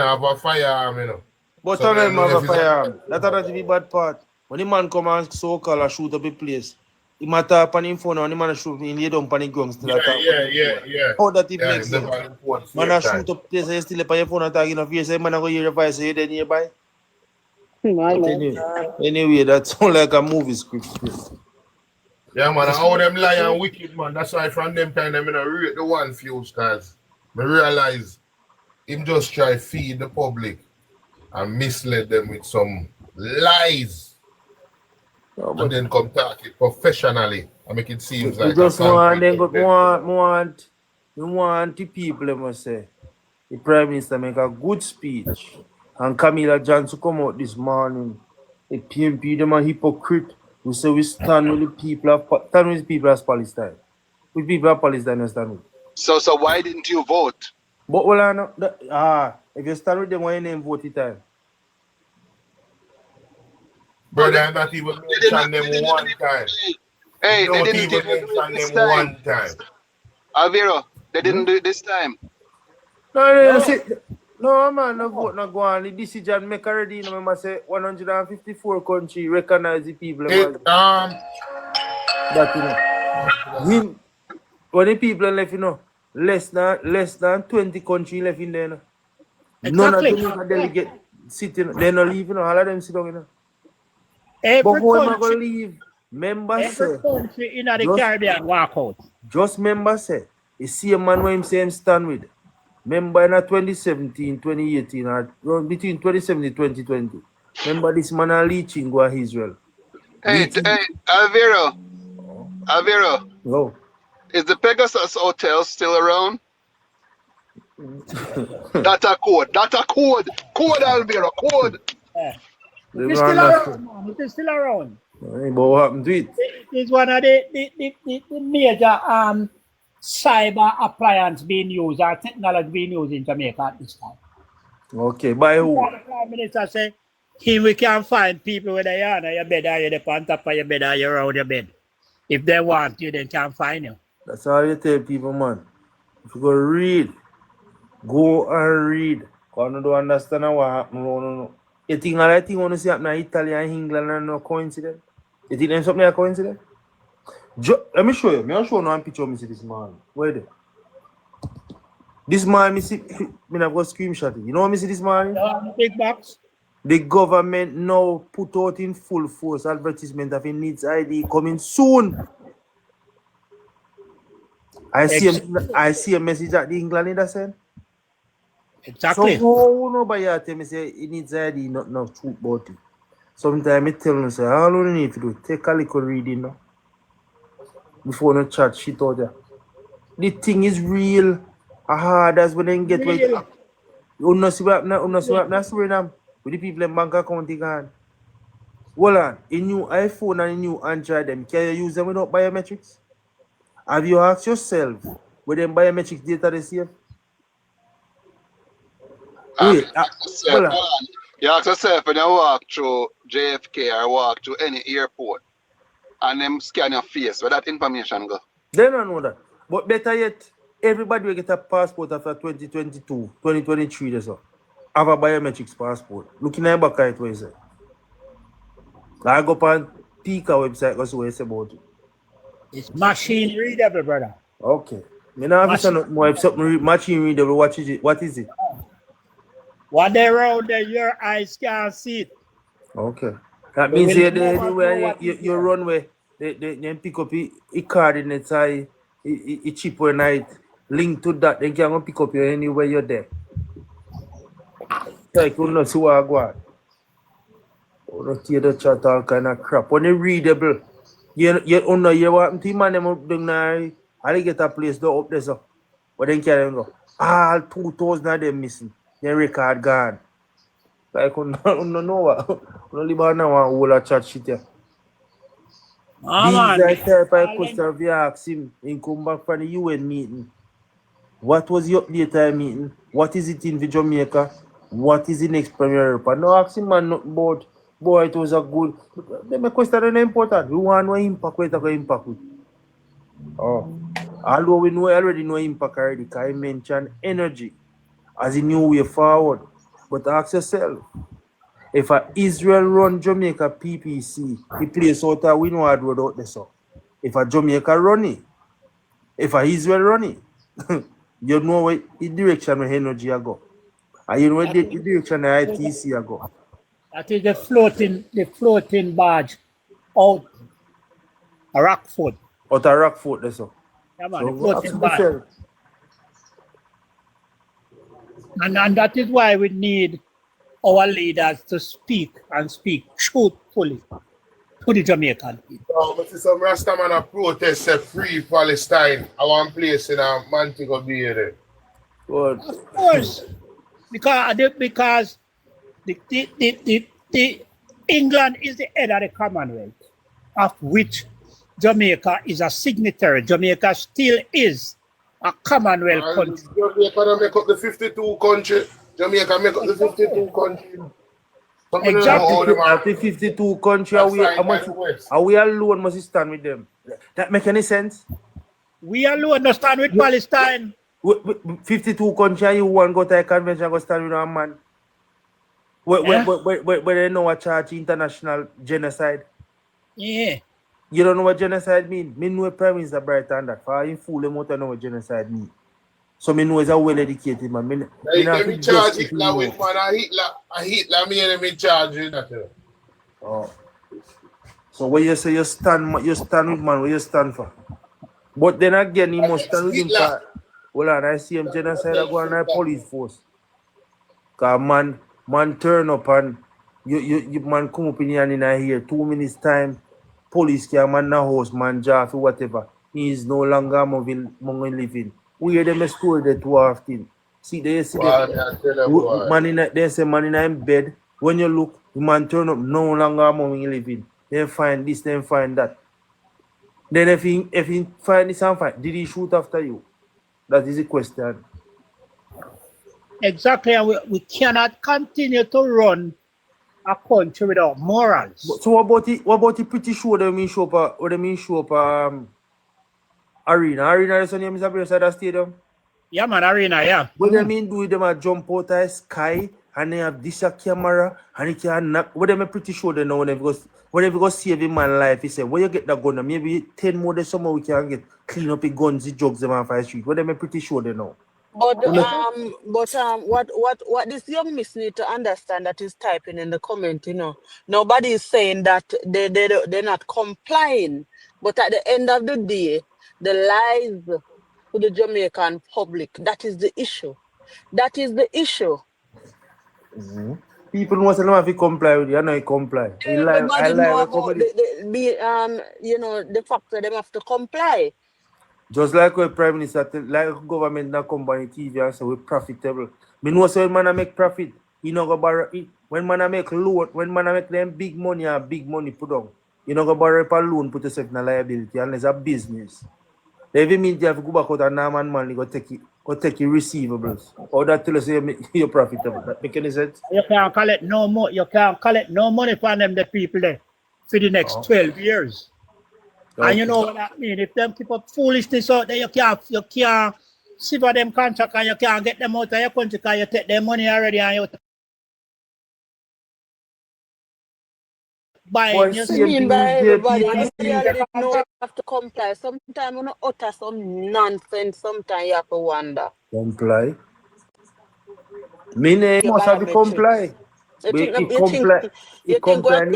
have a firearm, you know. But So some I of them don't know have if a it's a... firearm. That's not the bad part. When the man come and so-called shoot up a place, he might tap on him phone and the man shoot him, lay down on the ground still Yeah, attack on yeah, him yeah, phone. yeah. How that it Yeah, makes it's sense? never an important Man same a time. shoot up place and you still on your phone attacking of face, man a go hear your voice, so you then nearby. My But man. anyway, that sound like a movie script. Yeah, man, and all them lie and wicked, man. That's why from them time, I'm gonna rate the one fuse, cause I realize him just try feed the public and misled them with some lies No, and but then come talk it professionally and make it seems we like a just want concrete then go evidence. we want the people, they must say. The Prime Minister make a good speech. And Camilla Johnson come out this morning. The PMP, them a hypocrite. We say we stand with the people of stand with the people of Palestine. With people of Palestine, you stand with. So why didn't you vote? But well, I know if you stand with them, why you name vote it time? No, Brother, I'm not even they did not. mention them one time. Hey, they Don't didn't even even do it mention this them time. one time. Alvaro, they didn't do it this time. No, No. see, no man, no vote not go on. The decision make already. You know, remember say 154 country recognize the people. It, That you know. Him, when the people left, you know, less than 20 countries left in there. You know. None of Exactly. Jamaica delegate sitting. They not leave, you know. All of them sit down, you know. But Every who am I country, gonna leave? Members every say, country in the just Caribbean walk out. just members say, you see a man when him say him stand with. Member in 2017, 2018, or between 2017 and 2020. Remember this man a leeching go to Israel. Hey, Leeching. Alvaro, No. is the Pegasus Hotel still around? Data code, Alvaro, code. Yeah. They It don't is still understand. around, man. It is still around. But what happened to it? It is one of the major cyber appliance being used or technology being used in Jamaica at this time. Okay, by who? The Prime Minister say, here we can find people where they are on your bed or you're on top of your bed or you're around your bed. If they want you, they can find you. That's all you tell people, man. If you go read, go and read. Because you don't understand what happened. No. You think all that thing want to see happen in Italy and England and no coincidence? You think there's something a coincidence? Let me show you. I'll show you one picture of me see this man. Where there? This man, me see, me have got screenshot it. You know what me see this man? Big box. The government now put out in full force advertisement of a needs ID coming soon. I see a message at the England in that sense. Exactly. So nobody tell me say it needs ID, not no truth about it. Sometimes I tell them say all you need to do take a little reading now before no chat shit out there. The thing is real. Hard as when they get where you know see what Suriname with the people in bank account gone. Hold on, a new iPhone and a new Android them can you use them without biometrics? Have you asked yourself with them biometrics data they save? Wait, hold on. You ask yourself when you walk through JFK or walk through any airport and them scan your face, where that information go? They don't know that. But better yet, everybody will get a passport after 2022, 2023 that's all. Have a biometrics passport. Looking at back at what you say. I go on Pika website, go see what you say about it. It's machine readable, brother. Okay. Me now have to more if something machine readable, what is it? What is it? What they wrote there, your eyes can't see it. Okay. That means anywhere you run where they pick up a coordinates, a chip or night link to that, they can go pick up you anywhere you're there. Like you know see what I go on. Don't hear the chat all kind of crap. When they readable, you know you want to man them up down there, I get a place though up there so. But then carry go. All 2,000 of them missing. Their record gone. Like you know what? You live on now and whole chat shit here. These are the type of question we ask him in come back from the UN meeting. What was the update meeting? What is it in the Jamaica? What is the next Premier Report? No ask him man nothing about boy it was a good. My question is important. We want no impact with impact with. Oh. Although we already know impact already, because I mentioned energy as a new way forward. But ask yourself, if Israel run Jamaica PPC, the place out there, we know hard road out there, so. If Jamaica run it, if Israel run it, you know where the direction where energy I go. And you know where the direction the ITC I go. That is the floating barge out a Rockford. Out of Rockford there, so. Yeah, man, So the ask floating barge. yourself. And that is why we need our leaders to speak and speak truthfully to the Jamaican people. I see some Rastaman a protest say free Palestine. I want place in a Montego Bay there. Good. Of course, because the England is the head of the Commonwealth, of which Jamaica is a signatory. Jamaica still is a Commonwealth country. Jamaica make up the 52 country. Jamaica make up the 52 country. Exactly. At the 52 country, are we alone must stand with them? That make any sense? We alone don't stand with Palestine. 52 country, you want go to a convention go stand with a man? Where they know what charge international genocide? Yeah. You don't know what genocide mean? Me know Prime Minister Brighton that. For you fool them out to know what genocide mean. So me know is a well-educated man. Let me charge Hitler with man. A Hitler me and me charge you that. Oh. So when you say you stand with man, what you stand for? But then again, you must stand with him for. Well, and I see him genocide I go on a police force. Cause man turn up and you man come up in here 2 minutes time. Police can man na house, man jaff, whatever. He is no longer among living. We hear them a story there too often. See, they say man in bed. When you look, the man turn up no longer among living. Then find this, then find that. Then if he find this and find, did he shoot after you? That is the question. Exactly, and we cannot continue to run a country without morals. So what about the pretty show they mean show up arena? Arena is on your Mr. Side of stadium? Yeah, man, arena, yeah. What they mean do them a jump out of the sky and they have this a camera and it can knock. What they mean pretty sure they know whenever go save a man life, he said, where you get that gun? Maybe 10 more days somewhere we can get clean up the guns, the drugs them on the street. What they mean pretty sure they know. But what this young miss need to understand that is typing in the comment, nobody is saying that they're not complying. But at the end of the day, the lies to the Jamaican public, that is the issue. That is the issue. Mm-hmm. People must know if you comply with you, I know you comply. Everybody know about the fact that they have to comply. Just like when Prime Minister, like government not come on TV and say we're profitable. Me know so when man make profit, you know go borrow it. When man make loan, when man make them big money put on, you know go borrow a loan, put yourself in a liability unless a business. They even mean you have to go back out and now man go take your receivables. Or that tell us you're profitable. That make any sense? You can't collect no more. You can't collect no money from them, the people there, for the next 12 years. Okay. And you know what that means? If them keep up foolishness out there, you can't sever them contract and you can't get them out of your country because you take their money already and you buy What you mean by everybody? You already know you have to comply. Sometimes you utter some nonsense, sometimes you have to wonder. Comply? Me must have to comply. You think we're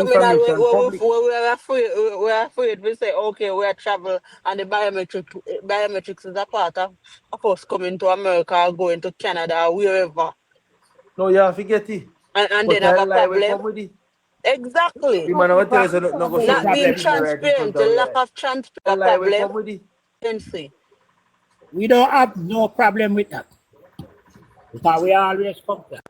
afraid we say, okay, we're travel and the biometrics is a part of us coming to America or going to Canada or wherever. No, you have to get it. And then have a problem. Exactly. Not being transparent, the lack of transparency problem. We don't have no problem with that. Because we always compare.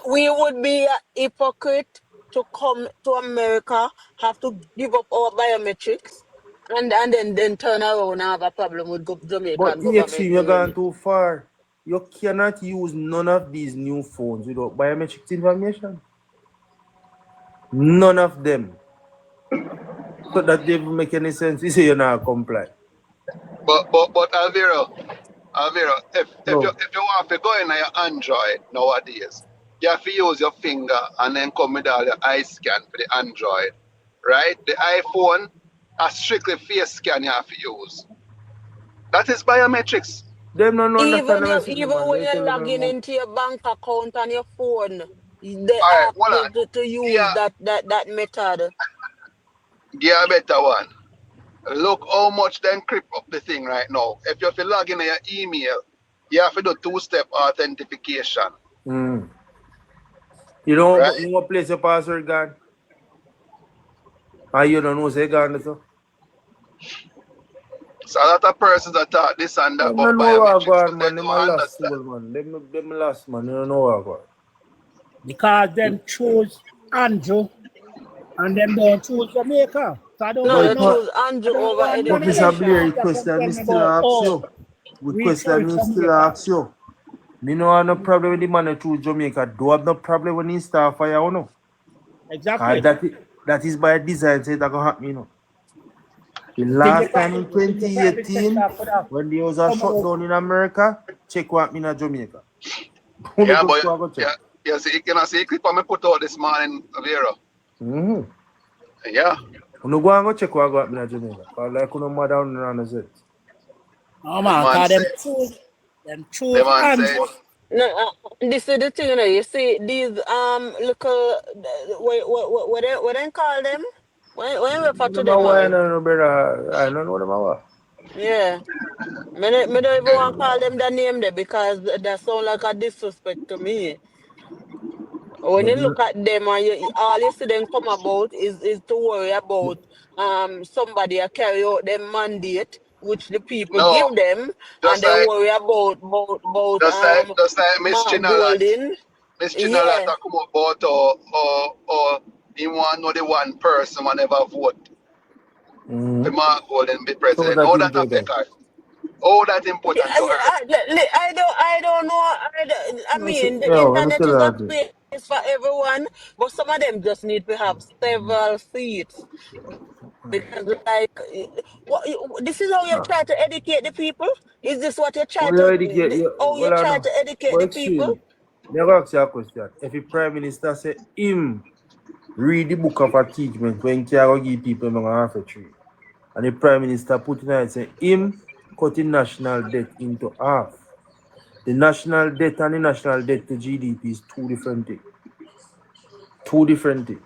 We would be a hypocrite to come to America, have to give up our biometrics, and then turn around and have a problem with Jamaica. But TXC, you're going too far. You cannot use none of these new phones without biometrics information. None of them. So that doesn't make any sense. You say you're not comply. But Alvaro, if you want to go in your Android nowadays, you have to use your finger and then come with all your eye scan for the Android. Right? The iPhone, a strictly face scan you have to use. That is biometrics. Them don't understand Even the you, message, even man. when They you're tell logging them, into your bank account on your phone, they Alright, ask hold you on. to use Yeah, that method. get a better one. Look how much they encrypt up the thing right now. If you have to log in your email, you have to do two-step authentication. You Right? you want place your password gone? And you don't know say gone so. So a lot of persons that thought this and that Them don't about know what biometrics, but gone, they man. Them a don't lost understand. soul, man. Them lost, man. You don't know what gone. Because them choose Andrew and them don't choose Jamaica. So I don't No, But want you no, choose I Andrew don't over want none of Mr. them Blair, education. that can question tell me me still about, ask oh, you. we Question choose me still Jamaica. ask you. Me no have no problem with the man who choose Jamaica. Do have no problem when he start fire or no. Cause Exactly. that is by design, say that gonna happen, you know. The You think last time in you think the private 2018, sector could have when there was a come out? shutdown in America, check what me in Jamaica. Who Yeah, just but go check? yeah, see, you can see clip I put out this morning, Vera. Mm-hmm. Yeah. You go and go check what got me in Jamaica. Cause like you know mother on the set. Oh The man, man cause said, them the choose man said, Andrew. No, this is the thing, you know. You see these little what they call them? When we refer to Them a them wine as, no brother. I don't know them a what. yeah. Me don't even want to call them that name there because that sound like a disrespect to me. When you look But at them and all you see them come about is to worry about somebody carry out their mandate which the people no, give them, and just they like, worry about just like Miss Mark Chinalat. Golding. Miss Chinalat Yeah. a come about or he want know the one person whenever vote. The Mark Golden be so president. that How that important. affect her? How that Yeah, important to her? I don't know. I No, so, mean, the yo, let me internet tell is a you. place for everyone, but some of them just need to have several seats. Because, like, this is how you try to educate the people? Is this what you try We to, already get you. how you Well, I try know. to educate But the people? extreme. Let me ask you a question. If the Prime Minister say him read the book of achievement when he can give people half a tree, and the Prime Minister put in and say him cutting national debt into half. The national debt and the national debt to GDP is two different things. Two different things.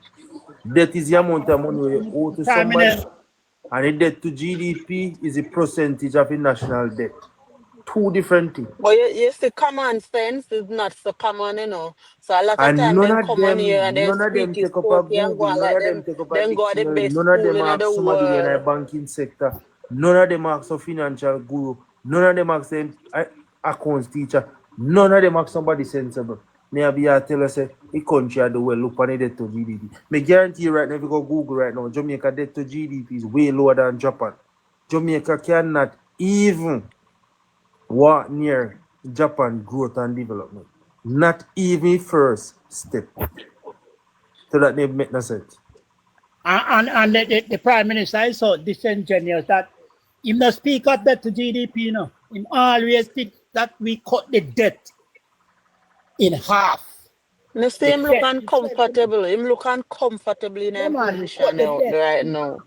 Debt is the amount of money you owe to Prime somebody, Minister, and the debt to GDP is a percentage of the national debt. Two different things. But you see, common sense is not so common, you know. So a lot of And time them come on here and they none of speak them is take up a pokey and go Google, on none like of them them, take up a then go to the dictionary, best none of school them in ask the somebody in a world. banking sector, none of them ask a financial guru, none of them ask them accounts teacher, none of them ask somebody sensible. Me be a tell us say the country are the well look on the debt to GDP. Me guarantee you right now if you go Google right now, Jamaica debt to GDP is way lower than Japan. Jamaica cannot even walk near Japan growth and development. Not even first step. So that they make no sense. and the Prime Minister is so disingenuous that he must speak up that to GDP, you know. He always think that we cut the debt in half. Me see The him look debt itself, you know. uncomfortable. Him look uncomfortable in Yeah, a man, we cut position the out debt there right in half. now.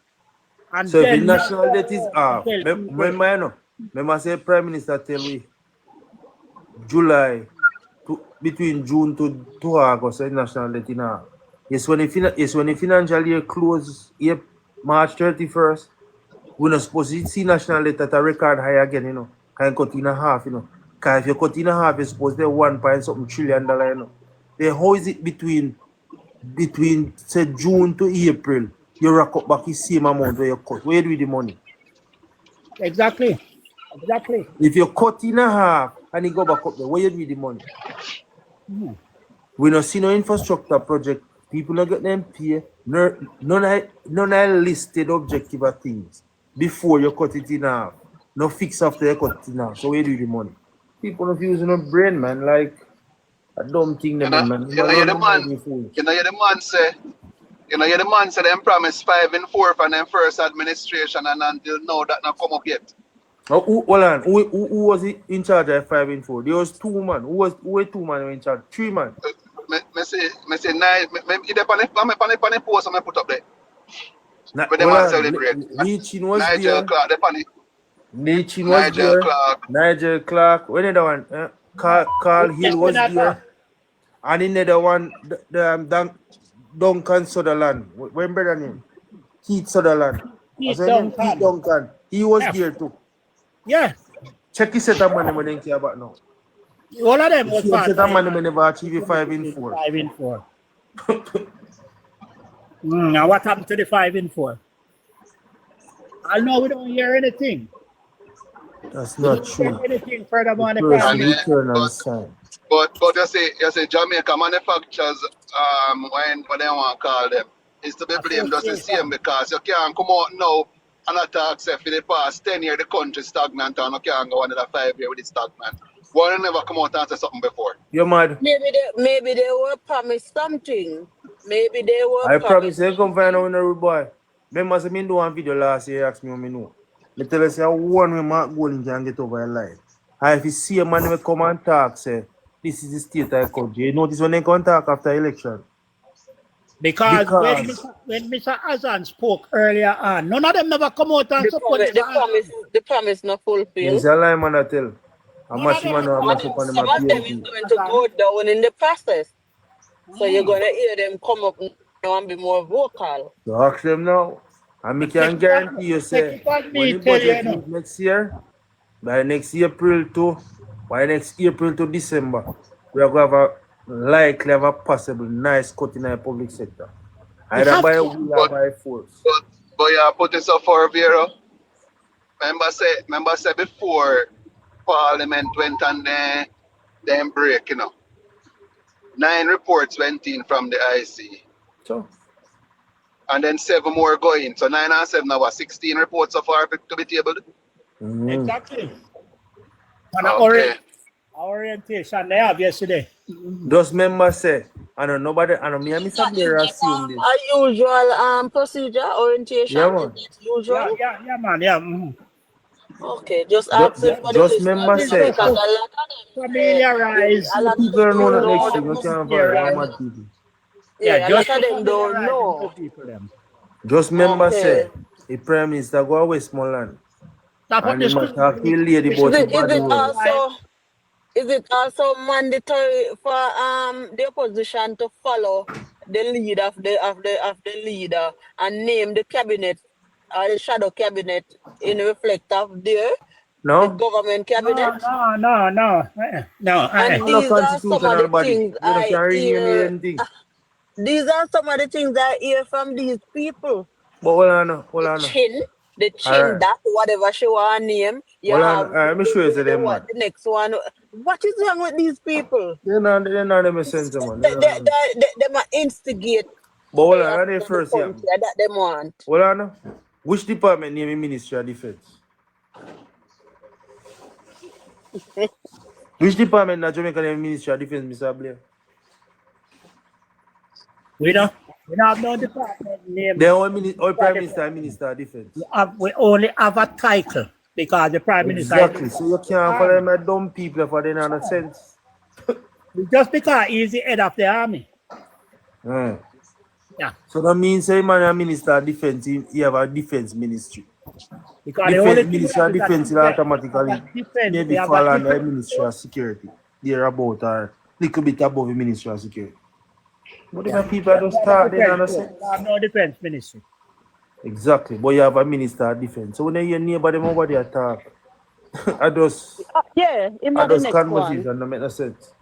And So if the then now national go debt is around and half, tell people, remember, remember say Prime Minister tell we July to between June to August, the national debt in half. Yes, when the financial year close, March 31st, we're not supposed to see national debt at a record high again, you know. Can cut in a half, you know. Because if you cut in a half, you're supposed to 1 point something trillion dollar, you know. Then how is it between say June to April, you rack up back the same amount where you cut? Where do you do the money? exactly, exactly. If you cut in a half and you go back up there, where you do the money? We don't see no infrastructure project. People don't get them pay. None of listed objective of things before you cut it in half. No fix after you cut it in half. So where do you do the money? People don't using no brain, man. Like a dumb thing, them, man. You You're run the the mind man. you foolish. You're the man say. You're the man say them promise 5 and 4 for them first administration and until now that not come up yet. Oh, hold on. Who was in charge of 5 and 4? There was two man. Who were two man in charge? Three man. me say nice. Me dey on the post I put up there. When they Hold want to on. celebrate. Leachin was Nigel there. Clark, they on it. Leachin was Nigel there. Clark. Nigel Clark. When the one? Carl Hill was there. And in the one, Duncan Sutherland. When brother name? Keith Sutherland. Keith Keith Duncan. He was Yeah. there too. Yeah. Check his set of money when they care about now. All of them The was same part set of of money when never achieve 5 in 4. 5 in 4. Now what happened to the 5 in 4? I know we don't hear anything. That's We not don't hear true. anything furthermore on the Person prime minister. return and sign. But you say Jamaica manufacturers what they want to call them is to be blamed just the same because you can't come out now and attack say for the past 10 years the country stagnant and you can't go another 5 years with it stagnant. One never come out and say something before. You're mad. Maybe they were promised something. Maybe they were I promise promised you come find out something. when a rude boy. Remember, I do one video last year, ask me how me know. Me tell you, say, one way Mark Golding can get over a line. And if you see a man will come and talk, say, this is the state I country. You notice when they come talk after election? Because when Mr. Azan spoke earlier on, none of them never come out and support The promise not fulfilled. There's a lie man I tell. How None much of them man have mash up on them Some of them is PNP? going to go down in the process. So you're going to hear them come up now and be more vocal. So ask them now. And me can guarantee you, say, when the budget is next year, by next April to December, we are going to have a likely have a possible nice cut in the public sector. Either by will or by force. But you put this up for Vero. Remember say before Parliament went on them break, 9 reports went in from the IC. So, and then 7 more going. So 9 and 7 now 16 reports so far to be tabled. Exactly. And Okay. orientation they have yesterday. those members say, I don't nobody, I don't me and Mr. Blair assume this. A usual procedure, orientation? Yeah, man. Usual? Yeah, man, yeah. Okay, just ask him for the Just list. members say, Because a lot of them familiarize. a lot of people don't know that next year, you them can't follow how mad people. Yeah, a just lot of them don't know. Just members say, the Prime Minister go to Westmoreland. And he must talk to a lady about the body road. Is it also mandatory for the opposition to follow the lead of the leader and name the cabinet or the shadow cabinet in reflect of the government cabinet? No. And these are some of the things I hear. These are some of the things I hear from these people. But hold on. The chin that whatever she want to name, you have let me show you to them, man. the next one. What is wrong with these people? They're not them sense, man. They might instigate. But hold on, they first yeah. That they want. Hold on. Which department name Ministry of Defense? Which department na Jamaica name Ministry of Defense, Mr. Blair? We don't have no department name. They all Prime Minister and Minister of Defense. We only have a title because the Prime Minister. Exactly. So you can't follow them at dumb people for they not sense. Just because he's the head of the army. Yeah. So that means say man a Minister of Defense, he have a defense ministry. Because Ministry of Defense will automatically maybe fall under the Ministry of Security. They're about or little bit above the Ministry of Security. But the people don't start, they don't understand. No defense ministry. Exactly, but you have a Minister of Defense. So when you hear neighbor them over there talk, I just conversation don't make no sense.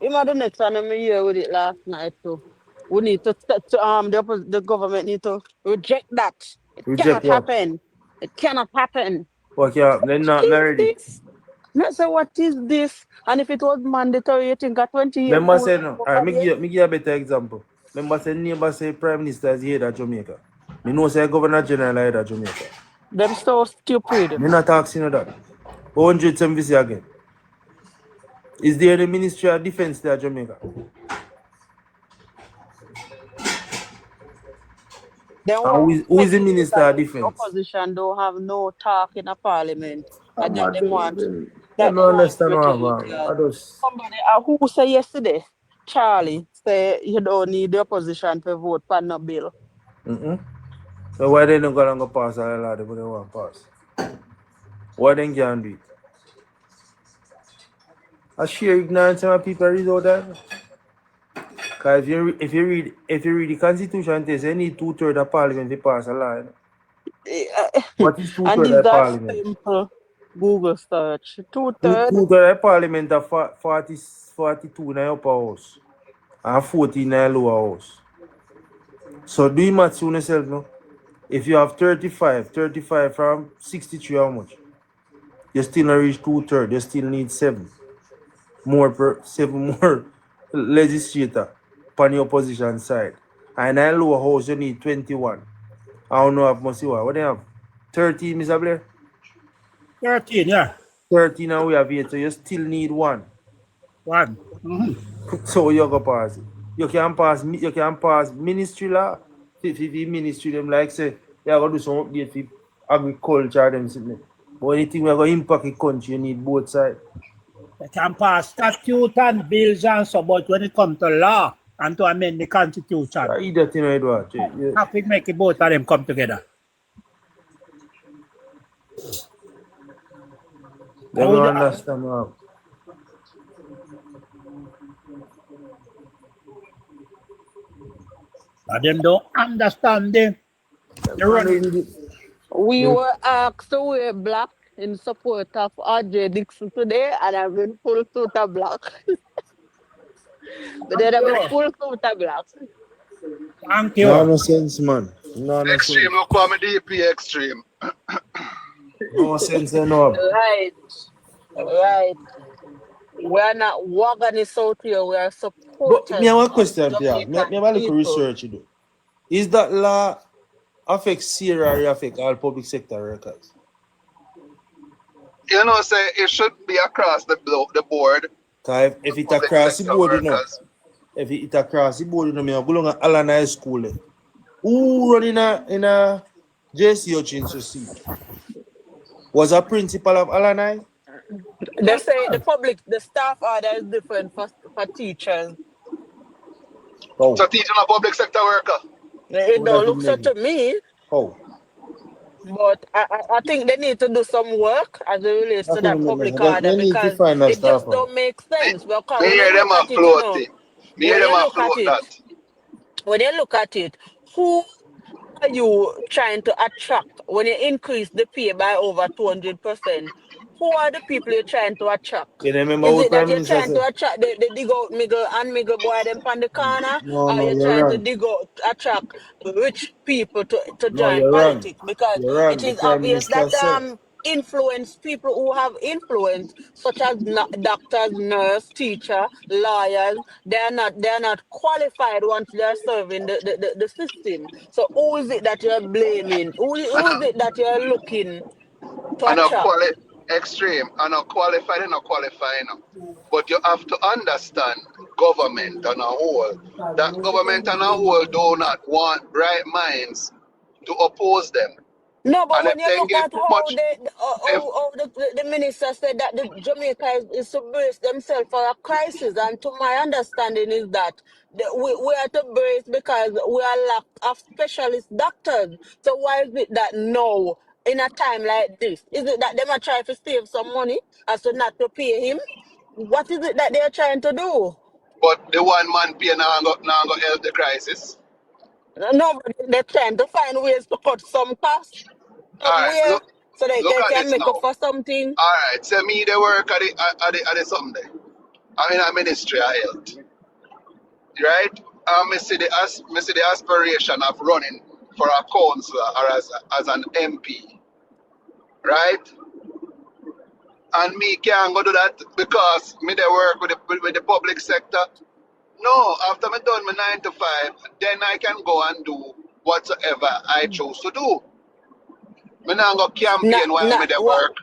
Even the next one I hear with it last night too. We need to the government need to reject that. It cannot happen. It cannot happen. Okay, they're not ready. Not say what is this? And if it was mandatory, you think at 20 years. Remember say no. Alright, me give a better example. Remember say neighbor say Prime Minister is the head of Jamaica. Me know say Governor General head of Jamaica. Them so stupid. Me not asking you that. 170 again. Is there the Ministry of Defense there at Jamaica? Who is the Minister of Defense? Opposition don't have no talk in a parliament. I just them want. I don't understand. Somebody who said yesterday, Charlie say you don't need the opposition to vote for no bill. So why they don't go pass all the law they want pass? Why they can't do it? I sheer ignorance of people read all that. Because if you read the constitution, it says you need 2/3 of parliament to pass a law. What is And 2/3 these of are parliament? simple Google search. 2/3. 2/3 of parliament are 42 in the upper house and 14 in the lower house. So do you math on yourself now? If you have 35 from 63, how much? You still not reach 2/3. You still need 7 more legislator on the opposition side. And in the lower house you need 21. I don't know if must see what they have. 13, Mr. Blair? 13, yeah. 13 and we have 8, so you still need 1. 1. So you go pass it. You can pass ministry law. If ministry them like say you gotta do some update for agriculture them sitting. But anything we are gonna impact the country, you need both sides. They can pass statute and bills and so, but when it comes to law and to amend the constitution, I eat that thing right watch. Yeah. have to make it both of them come together. They don't understand now. And them don't understand them. They run. We were asked to wear black in support of RJ Dixon today, and I've been full suit of black. But then I've been full suit of black. Thank you. No sense, man. No Extreme, sense. look call me DP extreme. No sense enough. Right. We're not organized out here. We are supporters. But me have a question for you. Jamaican Me have a little people. research you do. Is that law affect Sierra or affect all public sector workers? You know, say it should be across the board. Because if it Public across the sector board, you know. workers. If it across the board, you know, me I go along at Allen High School. Who run in a JC Hutchins to see? Was a principal of Allen High? They say the staff order is different for teachers. Oh. So teaching a public sector worker. It don't look so to me. Oh. But I think they need to do some work as it relates to that public order because it just don't make sense. Me hear them afloat. Me hear them afloat that. When you look at it, who are you trying to attract when you increase the pay by over 200%? Who are the people you're trying to attract? Is it that you're trying to attract the dig out Miggle boy them on the corner? Or you're trying to attract rich people to join politics? Because it is obvious that influence people who have influence, such as doctors, nurse, teacher, lawyers, they're not qualified once they're serving the system. So who is it that you're blaming? Who is it that you're looking to attract? Extreme, and not qualified and not qualifying. But you have to understand government on a whole. That government on a whole do not want bright minds to oppose them. No, but when you look at how the minister said that the Jamaica is to brace themselves for a crisis, and to my understanding is that we are to brace because we are lack of specialist doctors. So why is it that now, in a time like this, is it that they are trying to save some money as to not to pay him? What is it that they are trying to do? But the one man pay now go help the crisis. No, but they're trying to find ways to cut some costs. Alright, so they can make up for something. Alright, so me they work at the something there. I'm in a ministry of health. Right? I see the aspiration of running for a councillor or as an MP. Right? And me can't go do that because me they work with the public sector. No, after me done my 9 to 5, then I can go and do whatsoever I choose to do. Me not go campaign while me they work.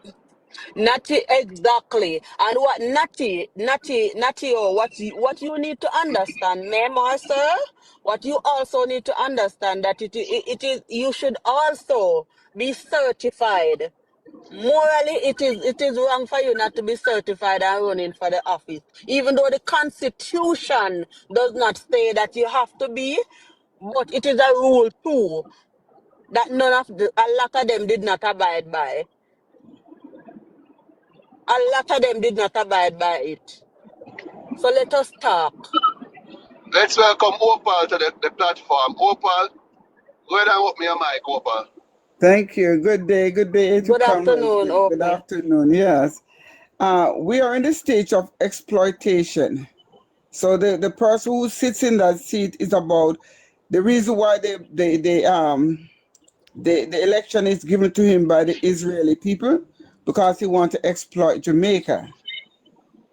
Natty, exactly. And what Natty, what you need to understand, ma'am or sir, what you also need to understand that it is you should also be certified Morally, it is wrong for you not to be certified and running for the office, even though the Constitution does not say that you have to be, but it is a rule too that a lot of them did not abide by. A lot of them did not abide by it. So let us talk. Let's welcome Opal to the platform. Opal, go ahead and open your mic, Opal. Thank you. Good day to Good comrades. afternoon, Good Opal. afternoon. Yes. We are in the stage of exploitation. So the person who sits in that seat is about the reason why the election is given to him by the Israeli people, because he wants to exploit Jamaica.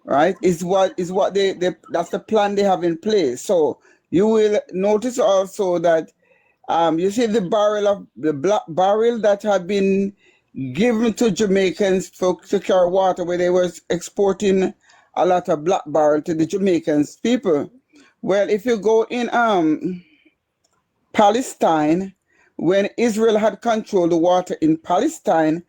Right? Is what that's the plan they have in place. So you will notice also that you see the black barrel that had been given to Jamaicans to carry water, where they were exporting a lot of black barrel to the Jamaicans people. Well, if you go in Palestine, when Israel had controlled the water in Palestine,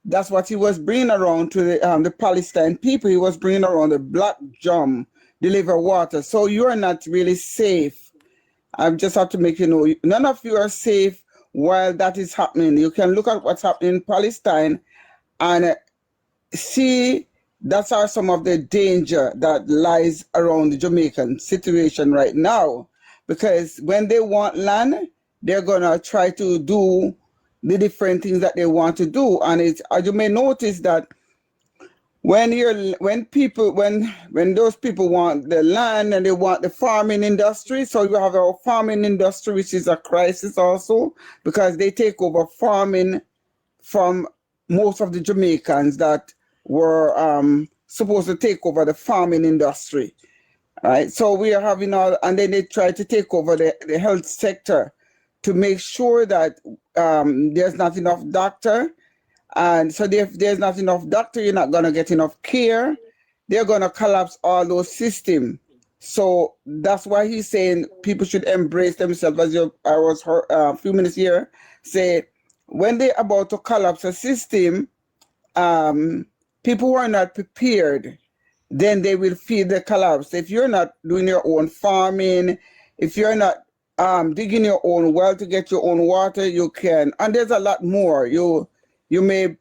that's what he was bringing around to the Palestine people. He was bringing around the black drum, deliver water. So you are not really safe. I just have to make you know, none of you are safe while that is happening. You can look at what's happening in Palestine and see that are some of the danger that lies around the Jamaican situation right now. Because when they want land, they're gonna try to do the different things that they want to do. And it's, as you may notice, that when those people want the land and they want the farming industry, so you have a farming industry, which is a crisis also, because they take over farming from most of the Jamaicans that were supposed to take over the farming industry, right? So we are having all, and then they try to take over the health sector to make sure that there's not enough doctor. And so if there's not enough doctor, you're not going to get enough care. They're going to collapse all those systems. So that's why he's saying people should embrace themselves. As I was heard, a few minutes here, say when they're about to collapse a system, people who are not prepared, then they will feel the collapse. If you're not doing your own farming, if you're not digging your own well to get your own water, you can. And there's a lot more. You may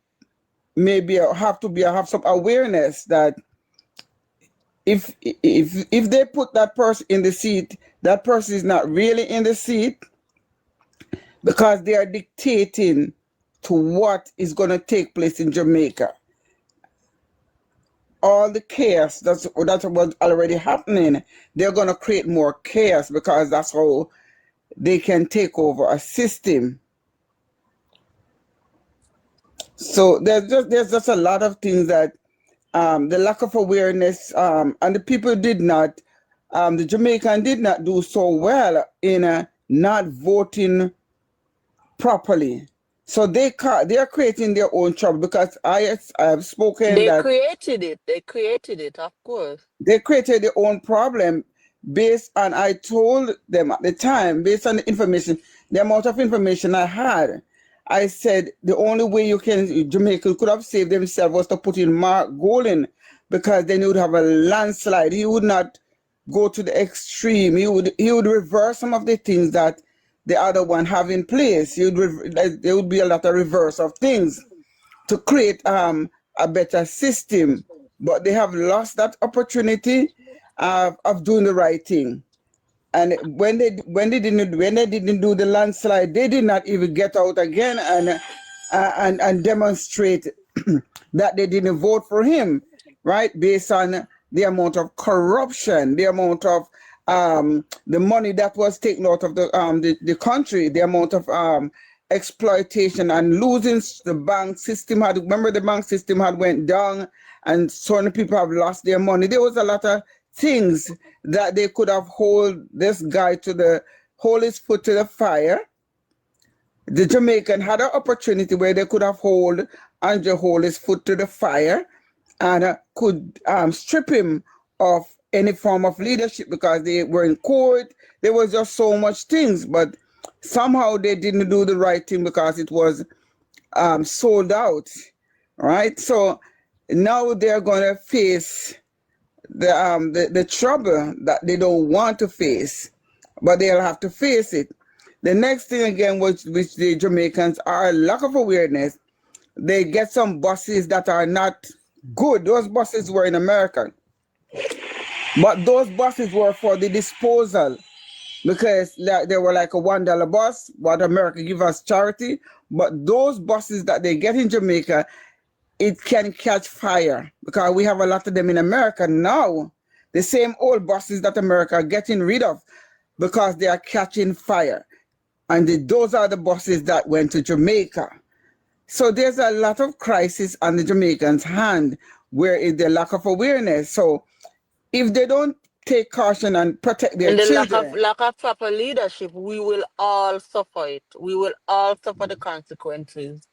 have some awareness that if they put that person in the seat, that person is not really in the seat, because they are dictating to what is going to take place in Jamaica. All the chaos that's what's already happening, they're going to create more chaos, because that's how they can take over a system. So there's just a lot of things that the lack of awareness, and the people the Jamaican did not do so well in not voting properly. So they are creating their own trouble, because I have spoken They that created it, of course. they created their own problem based on, I told them at the time, based on the amount of information I had, I said the only way Jamaica could have saved themselves was to put in Mark Golden, because then you would have a landslide. He would not go to the extreme. He would reverse some of the things that the other one have in place. There would be a lot of reverse of things to create a better system. But they have lost that opportunity of doing the right thing. And when they didn't do the landslide, they did not even get out again and demonstrate that they didn't vote for him, right? Based on the amount of corruption, the amount of the money that was taken out of the country, the amount of exploitation and losing the bank system. Remember, the bank system had went down, and so many people have lost their money. There was a lot of things that they could have hold this guy hold his foot to the fire. The Jamaican had an opportunity where they could have hold his foot to the fire and could strip him of any form of leadership, because they were in court. There was just so much things, but somehow they didn't do the right thing, because it was sold out. right? So now they're going to face the trouble that they don't want to face, but they'll have to face it. The next thing again, which the Jamaicans are lack of awareness, they get some buses that are not good. Those buses were in America, but those buses were for the disposal because they were like a $1 bus, what America give us charity. But those buses that they get in Jamaica, it can catch fire because we have a lot of them in America now. The same old buses that America are getting rid of because they are catching fire. And those are the buses that went to Jamaica. So there's a lot of crisis on the Jamaicans' hand where is the lack of awareness. So if they don't take caution and protect their And the children. lack of proper leadership, we will all suffer it. We will all suffer the consequences.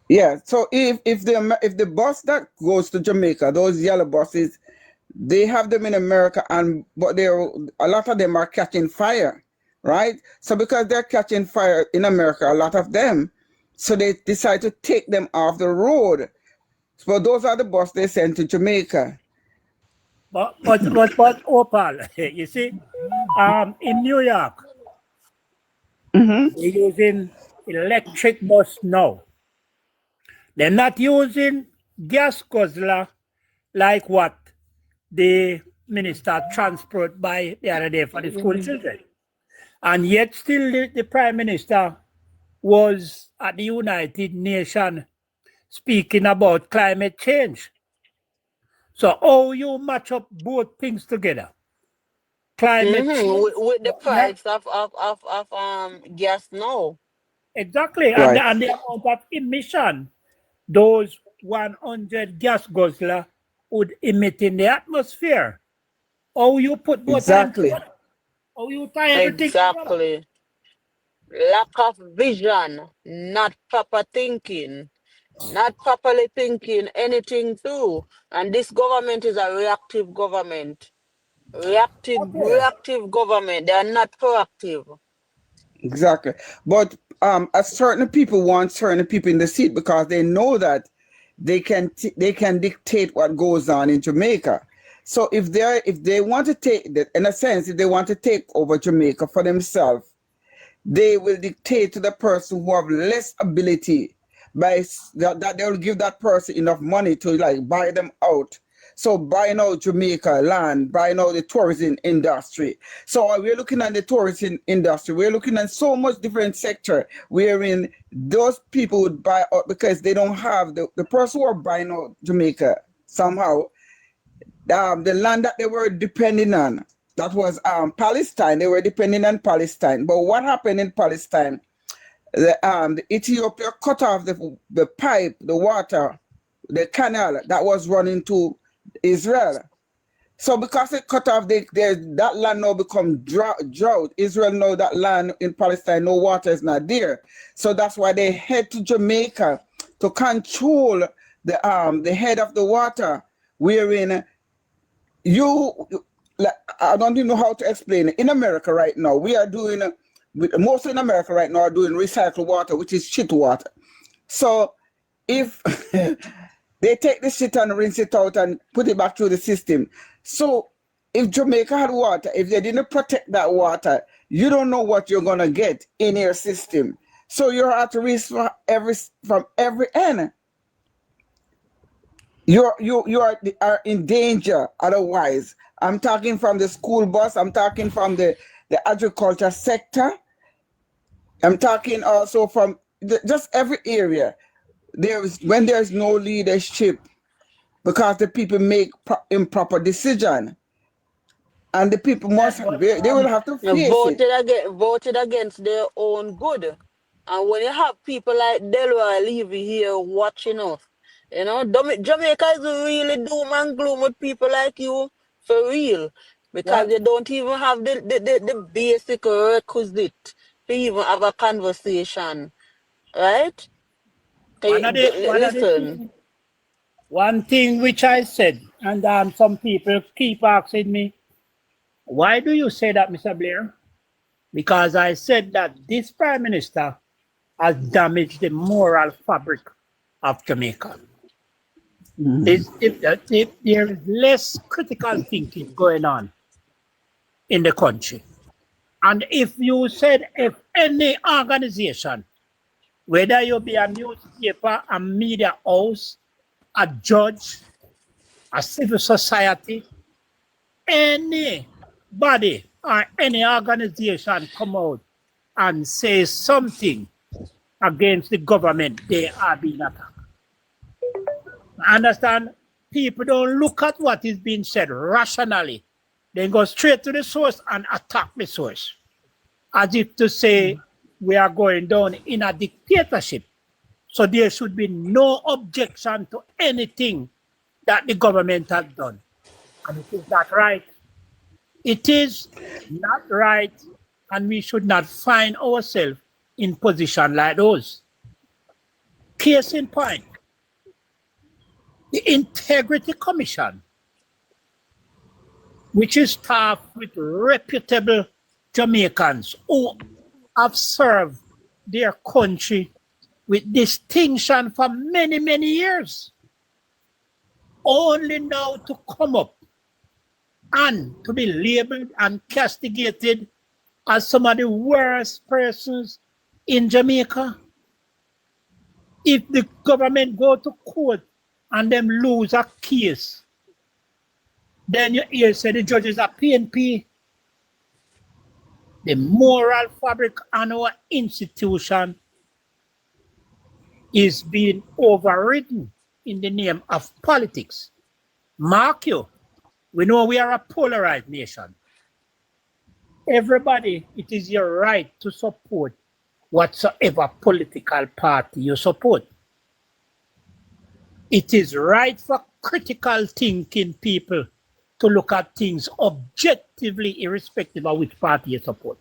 Yeah. So if the bus that goes to Jamaica, those yellow buses, they have them in America, but a lot of them are catching fire, right? So because they're catching fire in America, a lot of them, so they decide to take them off the road. So those are the buses they send to Jamaica. But Opal, you see, in New York, they're using electric bus now. They're not using gas guzzler like what the Minister transport by the other day for the school children. And yet still the Prime Minister was at the United Nations speaking about climate change. So how you match up both things together? Climate change. With the price of gas now. Exactly. Right. And the amount of emission those 100 gas guzzler would emit in the atmosphere. How you put both Exactly. together? How you tie everything together? Exactly. Lack of vision, not proper thinking, not properly thinking anything too. And this government is a reactive government. Reactive government. They are not proactive. Exactly. But a certain people want certain people in the seat because they know that they can dictate what goes on in Jamaica. So if they want to take that, in a sense, if they want to take over Jamaica for themselves, they will dictate to the person who have less ability by that they will give that person enough money to like buy them out. So buying out Jamaica land, buying out the tourism industry. So we're looking at the tourism industry. We're looking at so much different sector wherein those people would buy out because they don't have the person who are buying out Jamaica somehow. The land that they were depending on, that was Palestine. They were depending on Palestine. But what happened in Palestine? The Ethiopia cut off the pipe, the water, the canal that was running to Israel. So because it cut off, that land now become drought. Israel know that land in Palestine, no water is not there. So that's why they head to Jamaica to control the head of the water, wherein I don't even know how to explain it. In America right now, we are doing, most in America right now are doing recycled water, which is shit water. So if they take the shit and rinse it out and put it back through the system. So if Jamaica had water, if they didn't protect that water, you don't know what you're going to get in your system. So you're at risk from every end. You are in danger otherwise. I'm talking from the school bus. I'm talking from the agriculture sector. I'm talking also from just every area. When there's no leadership, because the people make improper decision, and the people must they will have to face it. Voted against their own good. And when you have people like Delroy Levy here watching us, you know, Jamaica is really doom and gloom with people like you for real, because they don't even have the basic requisite to even have a conversation, right? Listen. One thing which I said, and some people keep asking me, why do you say that, Mr. Blair? Because I said that this Prime Minister has damaged the moral fabric of Jamaica. is if there is less critical thinking going on in the country. And if you said if any organization, whether you be a newspaper, a media house, a judge, a civil society, anybody or any organization come out and say something against the government, they are being attacked. I understand? People don't look at what is being said rationally. They go straight to the source and attack the source. As if to say we are going down in a dictatorship. So there should be no objection to anything that the government has done. And it is not right. It is not right, and we should not find ourselves in position like those. Case in point, the Integrity Commission, which is staffed with reputable Jamaicans who have served their country with distinction for many, many years, only now to come up and to be labeled and castigated as some of the worst persons in Jamaica. If the government go to court and them lose a case, then you hear say the judges are PNP. The moral fabric on our institution is being overridden in the name of politics. Mark you, we know we are a polarized nation. Everybody, it is your right to support whatsoever political party you support. It is right for critical thinking people to look at things objectively, irrespective of which party you support.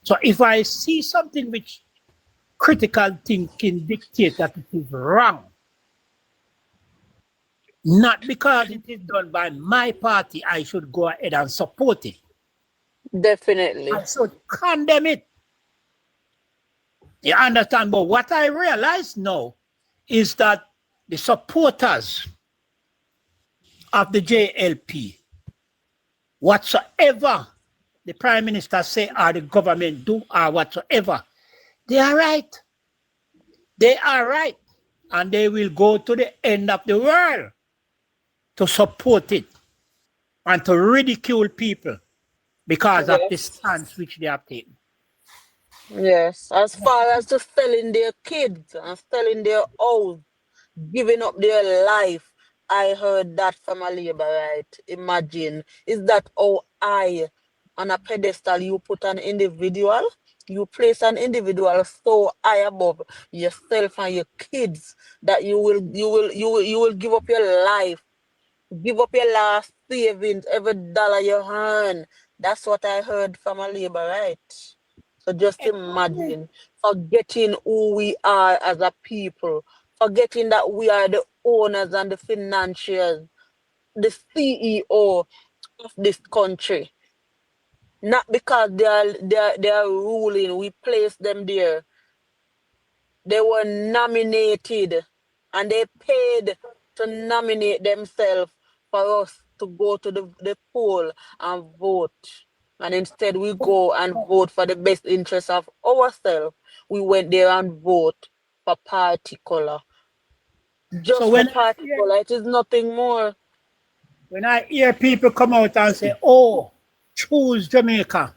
So if I see something which critical thinking dictates that it is wrong, not because it is done by my party, I should go ahead and support it. Definitely. I should condemn it. You understand? But what I realize now is that the supporters of the JLP, whatsoever the Prime Minister say or the government do or whatsoever, they are right. They are right. And they will go to the end of the world to support it and to ridicule people because of the stance which they have taken. Yes, as far as to selling their kids and selling their house, giving up their life, I heard that from a Labourite. Imagine, is that how high on a pedestal you put an individual? You place an individual so high above yourself and your kids that you will give up your life, give up your last savings, every dollar you earn. That's what I heard from a Labourite. So just imagine forgetting who we are as a people, forgetting that we are the owners and the financiers, the CEO of this country. Not because they are ruling, we placed them there. They were nominated and they paid to nominate themselves for us to go to the poll and vote. And instead we go and vote for the best interest of ourselves. We went there and vote for party color. Just so for party color, it is nothing more. When I hear people come out and say, oh, choose Jamaica.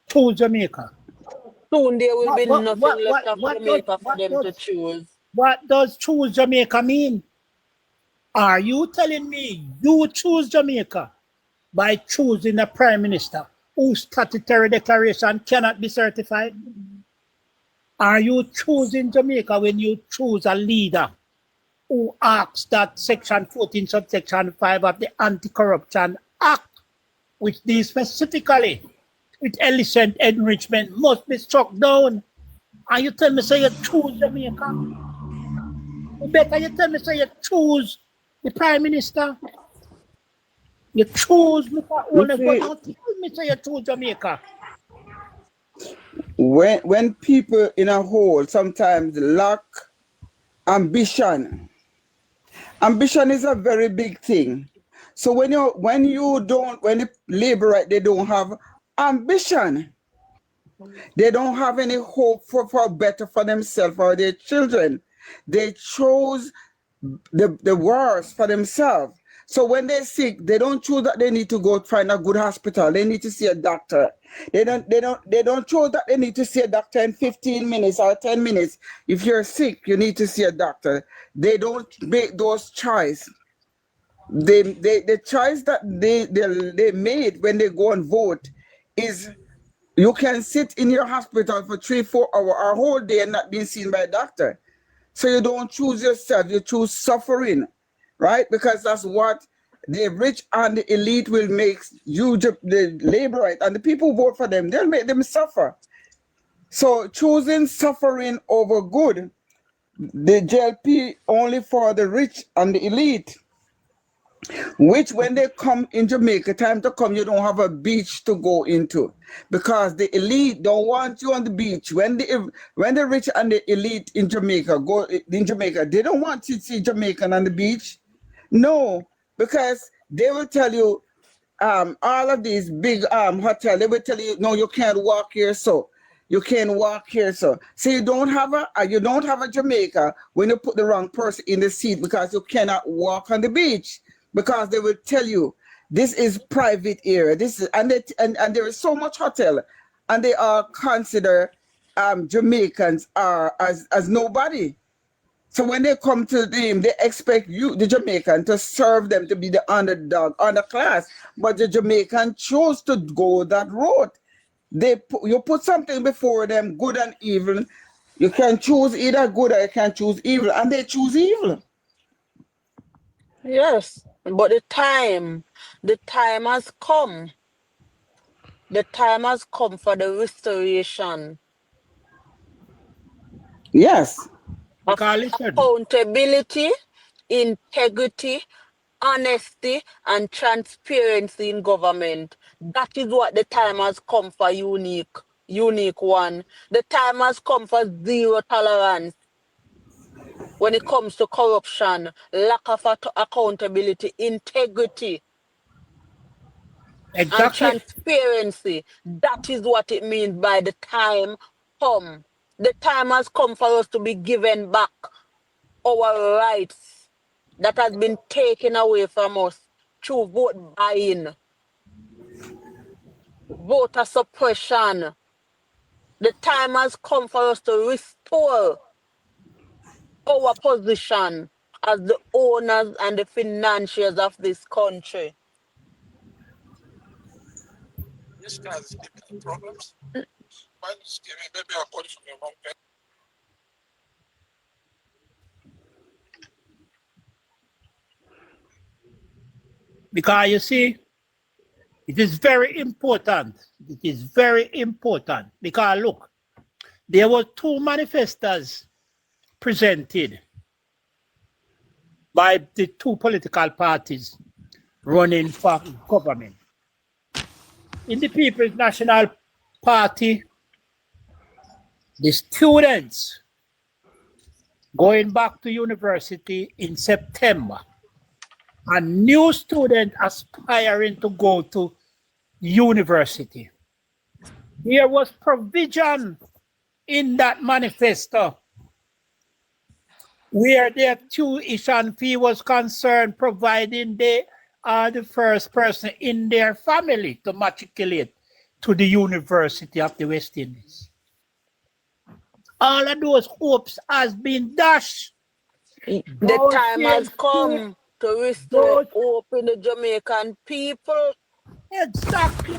Choose Jamaica. Soon there will be nothing left of Jamaica for them to choose. What does choose Jamaica mean? Are you telling me you choose Jamaica by choosing a prime minister whose statutory declaration cannot be certified? Are you choosing Jamaica when you choose a leader who asks that Section 14, subsection 5 of the Anti-Corruption Act, which deals specifically with illicit enrichment, must be struck down? And you tell me, say you choose Jamaica? Better you tell me, say you choose the Prime Minister? You choose Mr. Owner, but don't tell me, say you choose Jamaica. When people in a whole sometimes lack ambition, Ambition is a very big thing. So when the labor right, they don't have ambition. They don't have any hope for better for themselves or their children. They chose the worst for themselves. So when they're sick, they don't choose that they need to go find a good hospital. They need to see a doctor. They don't choose that they need to see a doctor in 15 minutes or 10 minutes. If you're sick, you need to see a doctor. They don't make those choices. The choice that they made when they go and vote is you can sit in your hospital for 3-4 hours or a whole day and not being seen by a doctor. So you don't choose yourself, you choose suffering, right? Because that's what the rich and the elite will make you, the laborite, and the people who vote for them, they'll make them suffer. So choosing suffering over good, the JLP only for the rich and the elite, which when they come in Jamaica, time to come, you don't have a beach to go into because the elite don't want you on the beach. When the rich and the elite in Jamaica go in Jamaica, they don't want to see Jamaican on the beach. No, because they will tell you all of these big hotel, they will tell you, no, you can't walk here, so you can't walk here, so you don't have a Jamaica when you put the wrong person in the seat because you cannot walk on the beach because they will tell you this is private area. This is and there is so much hotel, and they are consider Jamaicans are as nobody. So when they come to them, they expect you, the Jamaican, to serve them to be the underdog, underclass. But the Jamaican chose to go that road. You put something before them, good and evil. You can choose either good or you can choose evil, and they choose evil. Yes, but the time has come. The time has come for the restoration Yes. of Because listen, accountability, integrity, honesty, and transparency in government. That is what the time has come for unique one. The time has come for zero tolerance when it comes to corruption, lack of accountability, integrity, and exactly. transparency. That is what it means by the time come. The time has come for us to be given back our rights that has been taken away from us through vote buying, voter suppression. The time has come for us to restore our position as the owners and the financiers of this country. Because you see, it is very important. It is very important. Because look, there were two manifestos presented by the two political parties running for government. In the People's National Party, the students going back to university in September, a new student aspiring to go to university. There was provision in that manifesto where their tuition fee was concerned, providing they are the first person in their family to matriculate to the University of the West Indies. All of those hopes has been dashed. The time has come to restore hope in the Jamaican people. Exactly.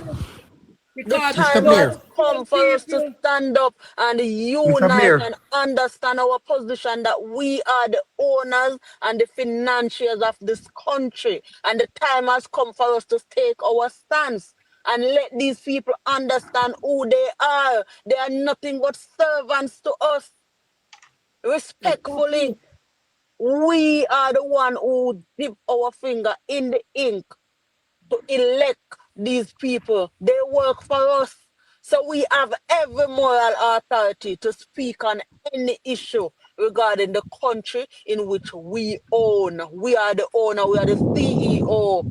The time has come for us to stand up and unite and understand our position that we are the owners and the financiers of this country. And the time has come for us to take our stance and let these people understand who they are. They are nothing but servants to us. Respectfully, we are the one who dip our finger in the ink to elect these people. They work for us. So we have every moral authority to speak on any issue regarding the country in which we own. We are the owner, we are the CEO.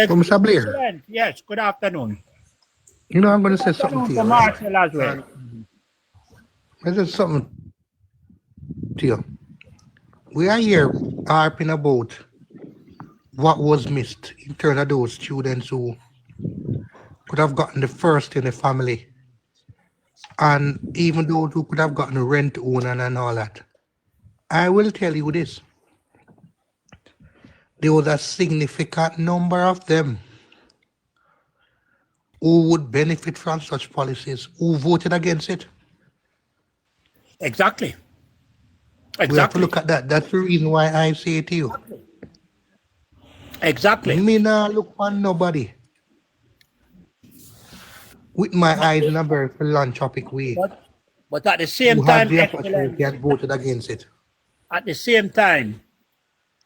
Mr. Blair, Excellent. Yes, good afternoon. I'm going Good to say something afternoon to to you, right? Marshall as well. And I said something to you. We are here harping about what was missed in terms of those students who could have gotten the first in the family, and even those who could have gotten a rent owner and all that. I will tell you this. There was a significant number of them who would benefit from such policies, who voted against it. Exactly. We have to Exactly. look at that. That's the reason why I say to you, Exactly. me not look on nobody with my eyes in a very philanthropic way But at the who same had time, the excellent. opportunity and voted against it. At the same time,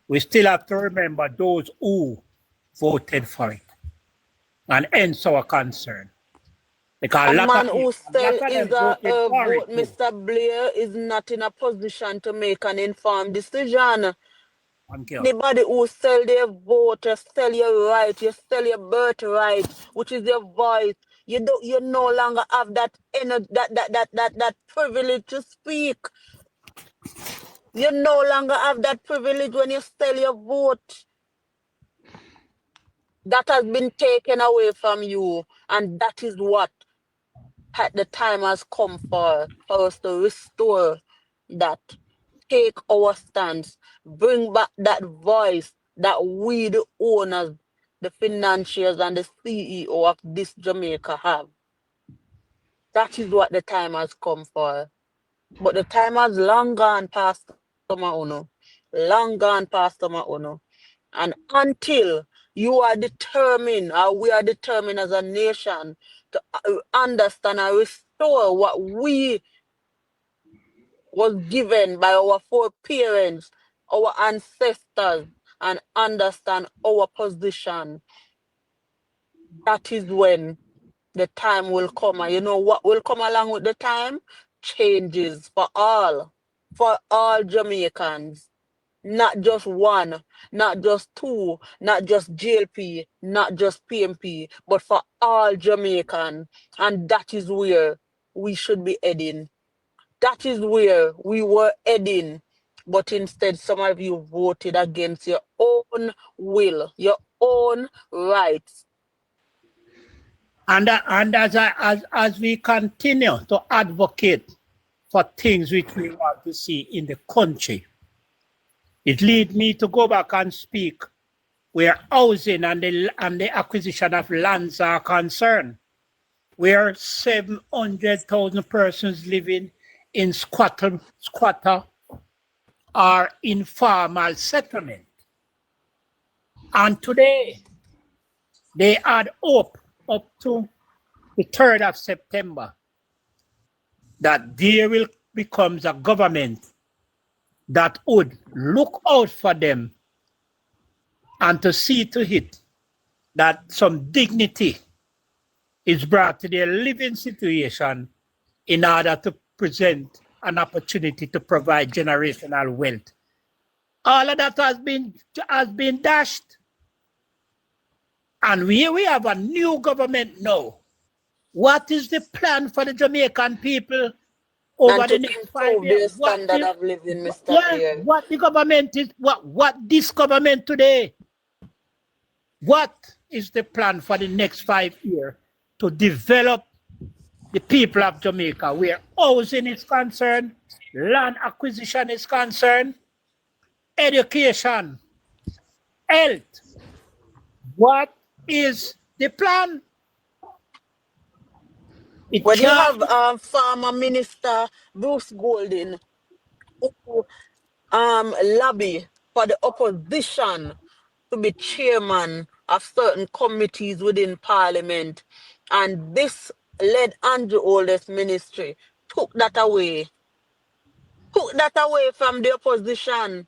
we still have to remember those who voted for it. And hence our concern. Because A a lot man of who still is them voted for vote, it too. Mr. Blair, is not in a position to make an informed decision. Thank you. Anybody who sell their vote, you sell your right, you sell your birthright, which is your voice. You no longer have that that privilege to speak. You no longer have that privilege when you sell your vote. That has been taken away from you, and that is what the time has come for us to restore that. Take our stance, bring back that voice that we, the owners, the financiers, and the CEO of this Jamaica have. That is what the time has come for. But the time has long gone past Uno. Long gone past Uno. And until you are determined, or we are determined as a nation to understand and restore what we was given by our foreparents, our ancestors, and understand our position, that is when the time will come. And you know what will come along with the time? Changes for all Jamaicans. Not just one, not just two, not just JLP, not just PMP, but for all Jamaican. And that is where we should be heading. That is where we were heading. But instead, some of you voted against your own will, your own rights. And as we continue to advocate for things which we want to see in the country, it leads me to go back and speak where housing and the acquisition of lands are concerned, where 700,000 persons living in squatter or informal settlement. And today, they had hope up to the 3rd of September that there will become a government that would look out for them and to see to it that some dignity is brought to their living situation in order to present an opportunity to provide generational wealth. All of that has been dashed. And here we have a new government now. What is the plan for the Jamaican people over And the to next 5 improve years? their standard of living, Mr. Blair. What the government is, what this government today, what is the plan for the next 5 years to develop the people of Jamaica, where housing is concerned, land acquisition is concerned, education, health? What is the plan? When you have former minister Bruce Golding who lobby for the opposition to be chairman of certain committees within parliament, and this led Andrew Oldest ministry took that away from the opposition.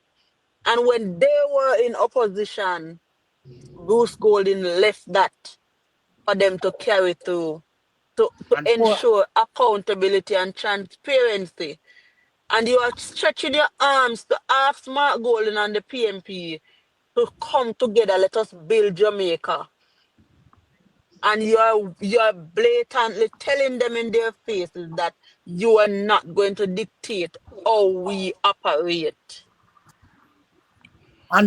And when they were in opposition, Bruce Golding left that for them to carry through. to And ensure accountability and transparency. And you are stretching your arms to ask Mark Golden and the PMP to come together. Let us build Jamaica. And you're blatantly telling them in their faces that you are not going to dictate how we operate.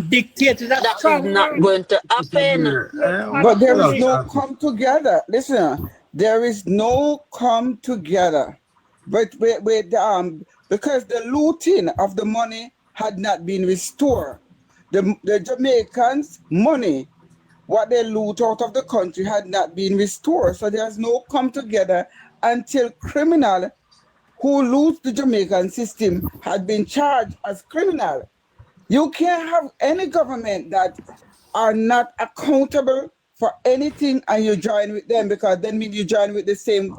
dictate is a That is strong not word. going to happen. But there is Actually, no come together. Listen, there is no come together. But because the looting of the money had not been restored. The Jamaicans' money, what they loot out of the country, had not been restored. So there's no come together until criminal who loot the Jamaican system had been charged as criminal. You can't have any government that are not accountable for anything and you join with them, because then mean you join with the same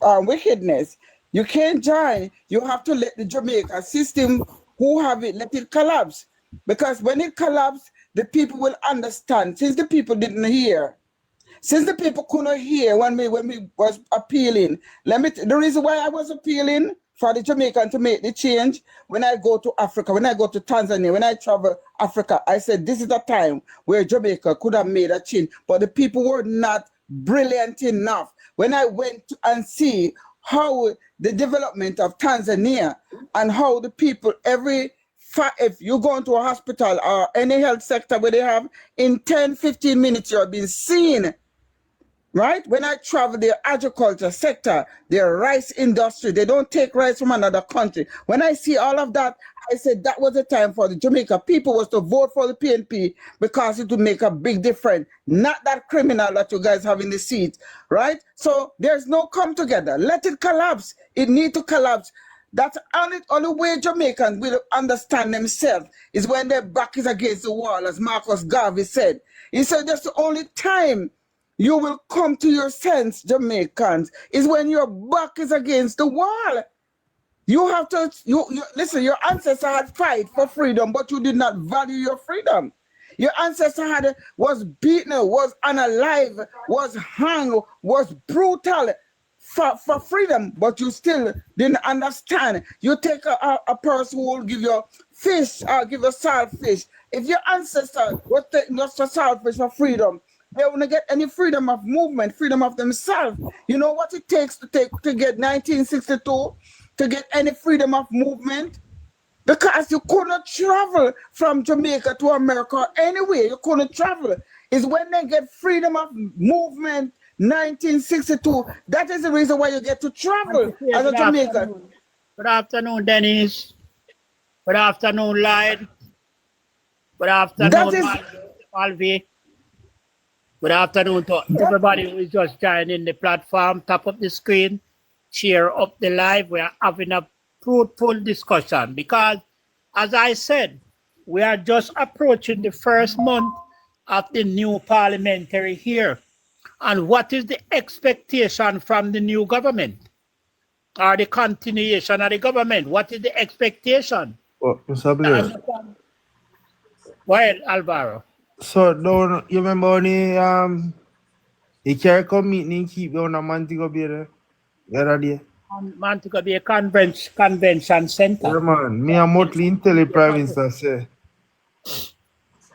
wickedness. You can't join. You have to let the Jamaica system who have it, let it collapse. Because when it collapses, the people will understand. Since the people didn't hear, since the people couldn't hear when we was appealing, the reason why I was appealing for the Jamaican to make the change, when I go to Africa, when I go to Tanzania, when I travel Africa, I said this is a time where Jamaica could have made a change, but the people were not brilliant enough. When I went to and see how the development of Tanzania and how the people if you go into a hospital or any health sector where they have, in 10-15 minutes you're being seen. Right? When I travel the agriculture sector, their rice industry, they don't take rice from another country. When I see all of that, I said that was the time for the Jamaica people was to vote for the PNP because it would make a big difference. Not that criminal that you guys have in the seat, right? So there's no come together. Let it collapse. It need to collapse. That's only way Jamaicans will understand themselves is when their back is against the wall, as Marcus Garvey said. He said that's the only time you will come to your sense, Jamaicans, is when your back is against the wall. You have to, listen, your ancestors had fight for freedom, but you did not value your freedom. Your ancestor was beaten, was unalive, was hung, was brutal for freedom, but you still didn't understand. You take a person who will give you fish or give you saltfish. If your ancestor was taking just for saltfish for freedom, they wouldn't get any freedom of movement, freedom of themselves. You know what it takes to get 1962 to get any freedom of movement? Because you couldn't travel from Jamaica to America or anywhere. You couldn't travel. It's when they get freedom of movement, 1962. That is the reason why you get to travel as a Jamaican. Good afternoon, Dennis. Good afternoon, Lloyd. Good afternoon, Malvi. Good afternoon to everybody who is just joining the platform. Tap up the screen, share up the live. We are having a fruitful discussion because, as I said, we are just approaching the first month of the new parliamentary year. And what is the expectation from the new government or the continuation of the government? What is the expectation? Oh, Mr. Blair. Go ahead, Alvaro. So, don't you remember when he carry come meeting and keep on a Montego Bay there? The other day? Montego Bay Convention Center. Yeah, man. Me and Motley tell the Prime Minister say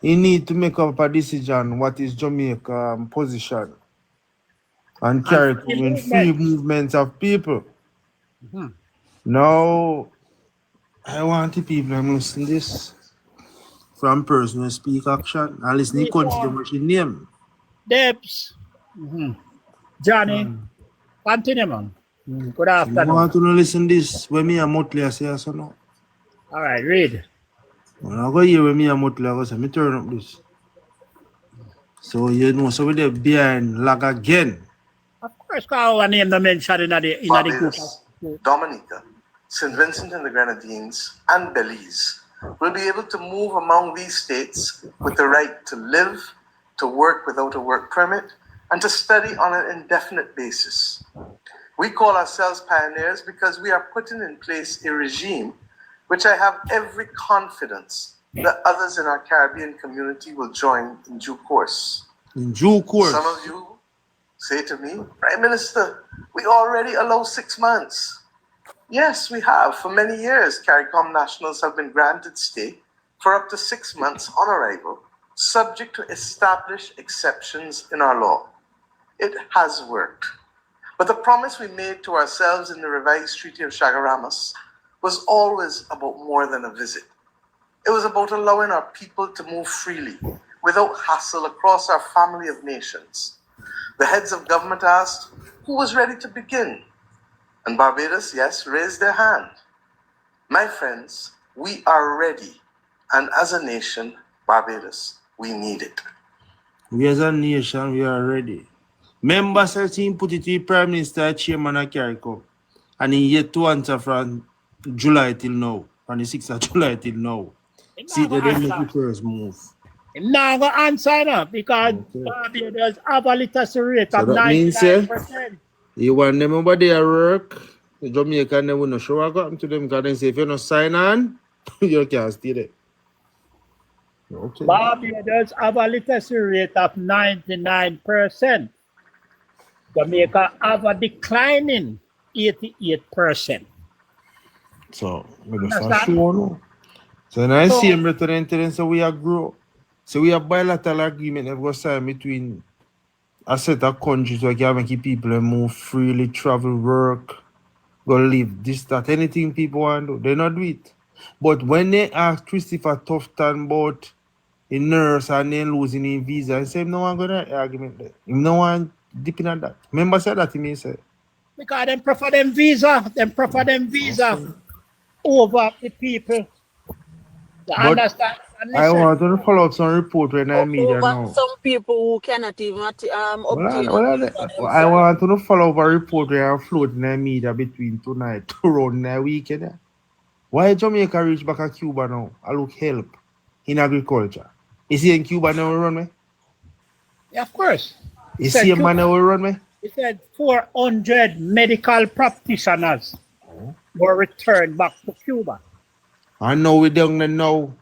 he need to make up a decision what is Jamaica's position and carry free movement of people. Mm-hmm. Now, I want the people to listen to this from person who speak action and listen to country what you name. Debs. Mm-hmm. Johnny. Continue, man. Good afternoon. I want to listen to this when me and Motley say so now. All right, read. When I go here with me and Motley, I go say, me turn up this. So, you know, so we're there behind lag again. Of course, our name the mentioned in the group. Dominica, St. Vincent and the Grenadines, and Belize will be able to move among these states with the right to live, to work without a work permit, and to study on an indefinite basis. We call ourselves pioneers because we are putting in place a regime which I have every confidence that others in our Caribbean community will join in due course. In due course. say to me, Prime Minister, we already allow 6 months. Yes, we have. For many years, CARICOM nationals have been granted stay for up to 6 months on arrival, subject to established exceptions in our law. It has worked. But the promise we made to ourselves in the revised Treaty of Chaguaramas was always about more than a visit. It was about allowing our people to move freely, without hassle, across our family of nations. The heads of government asked who was ready to begin. And Barbados, yes, raised their hand. My friends, we are ready. And as a nation, Barbados, we need it. We as a nation, we are ready. Member 13 put it to the Prime Minister, Chairman of CARICOM. And he yet to answer from July till now. From the 6th of July till now. See, they didn't make the first move. I'm not going to answer now because Barbados have a literacy rate of 99%. You want them over there work, the Jamaican they will not show up to them because they say if you not sign on, you can't stay there. Okay. Barbados have a literacy rate of 99%. Jamaica have a declining 88%. So, we just not sure no. So now I see him returning to them, so we are grow. So we have bilateral agreement that was signed between a set of countries where can make people move freely, travel, work, go live, this, that, anything people want to do, they not do it. But when they ask Christopher Tufton about a nurse and then losing his visa, I say, no one got that argument there. No one dipping at that. Remember said that to me, say. Because them prefer them visa, over the people. But understand? I want to follow up some report when I media now. Some people who cannot even obtain. I want to follow up a report where I float in the media between tonight to run the weekend. Why Jamaica reach back to Cuba now? I look help in agriculture. Is he in Cuba now run me? Yeah, of course. Is he a man that will run me? He said 400 medical practitioners were returned back to Cuba. I know we don't know.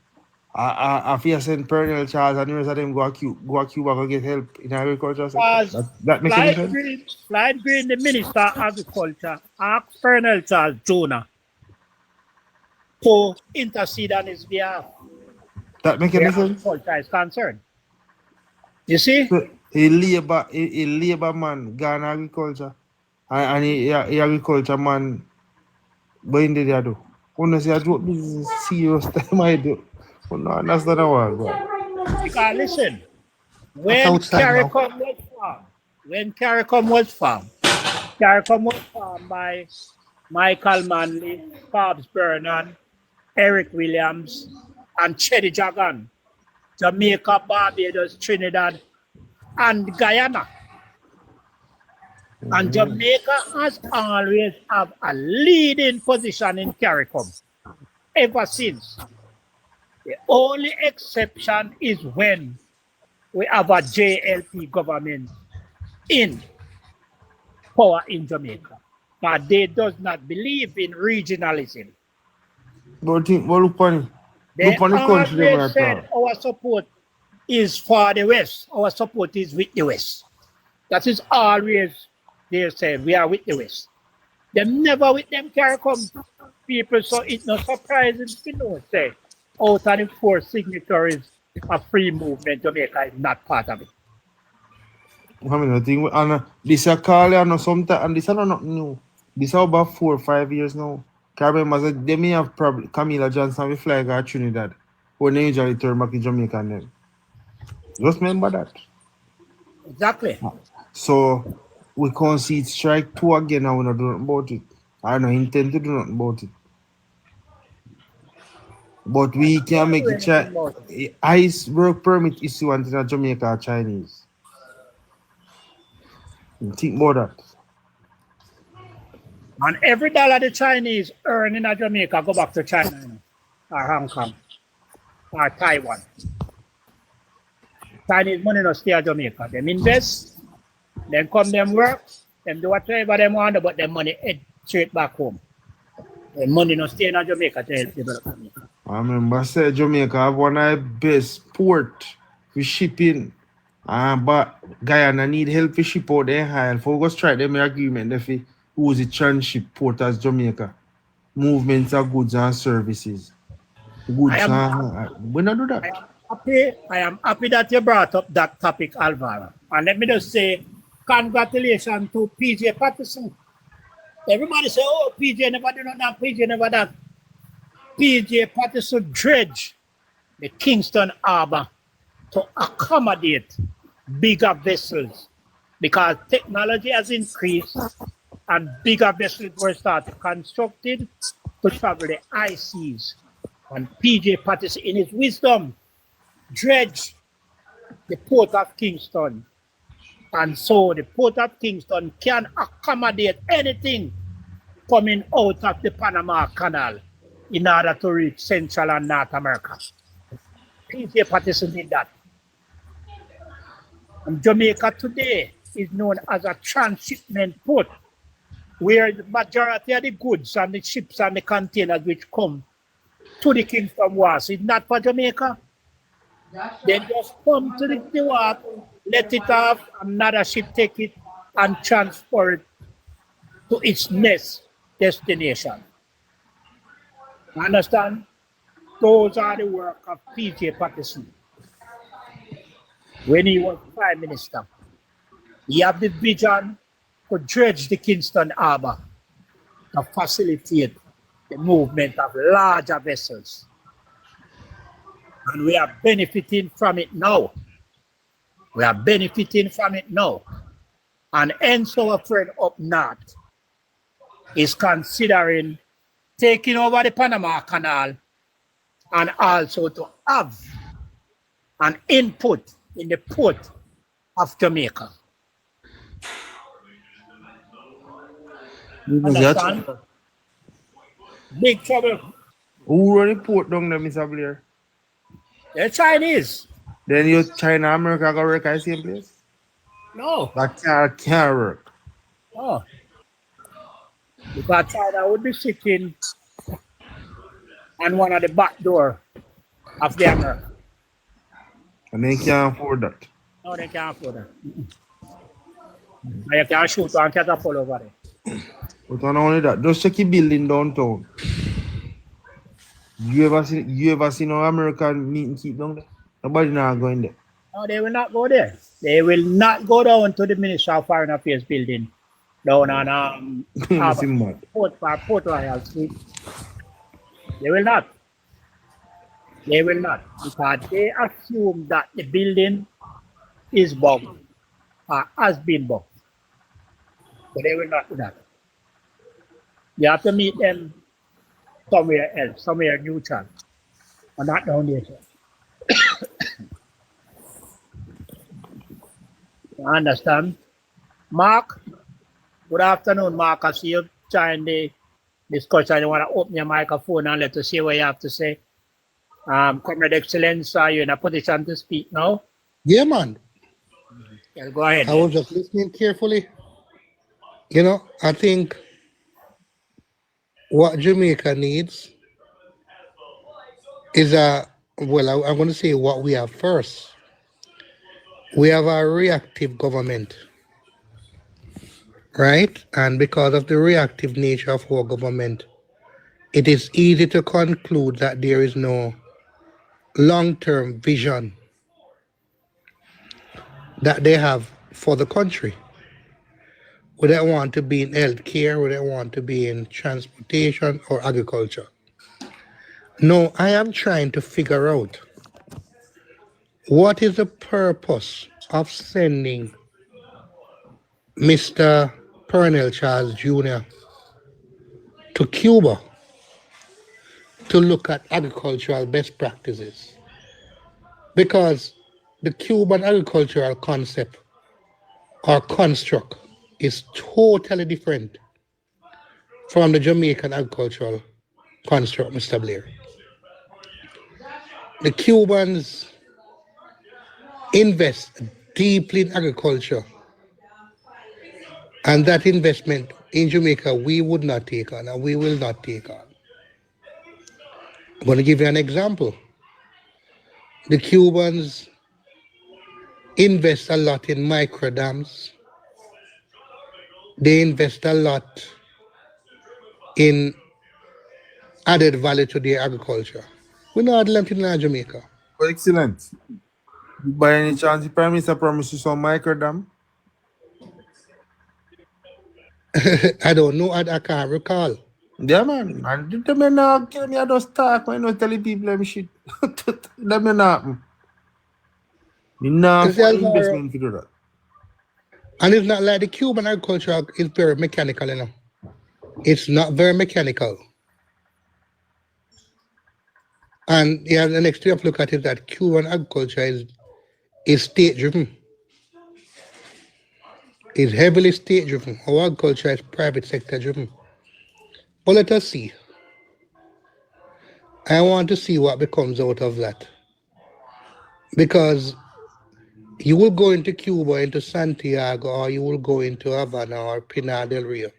I fear send Pernell Charles and the rest of them go to Cuba go get help in agriculture. That makes sense. Clyde Green, the Minister of Agriculture, asked Pernell Charles Jr. to intercede on his behalf. That makes sense. Agriculture is concerned. You see? So, a labor man gone agriculture and a agriculture man going there do. When say I do business serious time I do. No, that's not a word. Because listen, when CARICOM was formed by Michael Manley, Cobbs Burnham, Eric Williams, and Cheddy Jagan, Jamaica, Barbados, Trinidad, and Guyana. And Jamaica has always have a leading position in CARICOM ever since. The only exception is when we have a JLP government in power in Jamaica. But they does not believe in regionalism. But look on They always said our support is for the West. Our support is with the West. That is always they say we are with the West. They never with them CARICOM people, so it's not surprising to know say out of the 4 signatories of free movement, Jamaica is not part of it. I mean, I think this is called and sometimes and this is not new. This is about 4 or 5 years now. I remember they may have probably Camilla Johnson with flag at Trinidad when they usually turn back to Jamaica and them. Just remember that. Exactly. So we concede strike 2 again and we not do nothing about it. I don't intend to do nothing about it. But we can make the ICE work permit issue until Jamaica or Chinese. Think about that. And every dollar the Chinese earn in Jamaica go back to China or Hong Kong or Taiwan. Chinese money not stay at Jamaica. Them invest, then come them work, them do whatever they want, but their money head straight back home. The money not stay in Jamaica to help develop Jamaica. I remember I said Jamaica have one of the best port for shipping But Guyana need help to ship out their high. For go strike them agreement if it who's the tranship port as Jamaica. Movements of goods and services. I Goods am and we not do that. I am happy that you brought up that topic, Alvaro. And let me just say, congratulations to PJ Patterson. Everybody say, oh, PJ never did that, PJ never that. PJ Patterson dredge the Kingston Harbor to accommodate bigger vessels because technology has increased and bigger vessels were started constructed to travel the high seas. And PJ Patterson, in his wisdom, dredged the port of Kingston. And so the port of Kingston can accommodate anything coming out of the Panama Canal in order to reach Central and North America. PJ Patterson did that. And Jamaica today is known as a transshipment port, where the majority of the goods and the ships and the containers which come to the Kingston Wharf is not for Jamaica. They just come to the wharf, let it off, another ship take it and transfer it to its next destination. Understand? Those are the work of PJ Patterson. When he was Prime Minister, he had the vision to dredge the Kingston Harbor to facilitate the movement of larger vessels. And we are benefiting from it now. We are benefiting from it now. And hence our friend up north is considering taking over the Panama Canal and also to have an input in the port of Jamaica. Understand? Big trouble. Who run the port down there, Mr. Blair? The Chinese. Then you China, America go work at the same place? No. That can't work. No. Because China would be sitting on one of the back door of the America. And they can't afford that. No, they can't afford that. And you can shoot and catapult over there. But not only that, just check the building downtown. You ever seen no American meeting keep down there? Nobody not going there. No, they will not go there. They will not go down to the Ministry of Foreign Affairs building down on Port Royal Street. They will not. They will not. Because they assume that the building is bugged or has been bugged. So they will not do that. You have to meet them somewhere else, somewhere neutral, and not down there. You understand? Mark, good afternoon, Mark. I see you join the discussion. You want to open your microphone and let us see what you have to say. Comrade Excellence, are you in a position to speak now? Yeah, man. Yeah, go ahead. I was just listening carefully. You know, I think what Jamaica needs is I'm going to say what we have first. We have a reactive government, right? And because of the reactive nature of our government, it is easy to conclude that there is no long-term vision that they have for the country. We don't want to be in healthcare, we don't want to be in transportation or agriculture. No, I am trying to figure out what is the purpose of sending Mr. Pernell Charles Jr. to Cuba to look at agricultural best practices. Because the Cuban agricultural concept or construct is totally different from the Jamaican agricultural construct, Mr. Blair. The Cubans invest deeply in agriculture, and that investment in Jamaica we would not take on, and we will not take on. I'm going to give you an example. The Cubans invest a lot in micro dams. They invest a lot in added value to their agriculture. We know how to in Jamaica. Excellent. By any chance, the Prime Minister promised you some micro dam? I don't know, I can't recall. Yeah, man. And them men not kill me, I just talk, man. Not telling people them shit. Them men not. Me not It's the for Alvaro. investment to do that. And it's not like the Cuban agriculture is very mechanical, you know. It's not very mechanical. And yeah, the next thing you have to look at is that Cuban agriculture is state driven. It's heavily state driven. Our agriculture is private sector driven. But let us see. I want to see what becomes out of that. Because you will go into Cuba, into Santiago, or you will go into Havana or Pinar del Rio,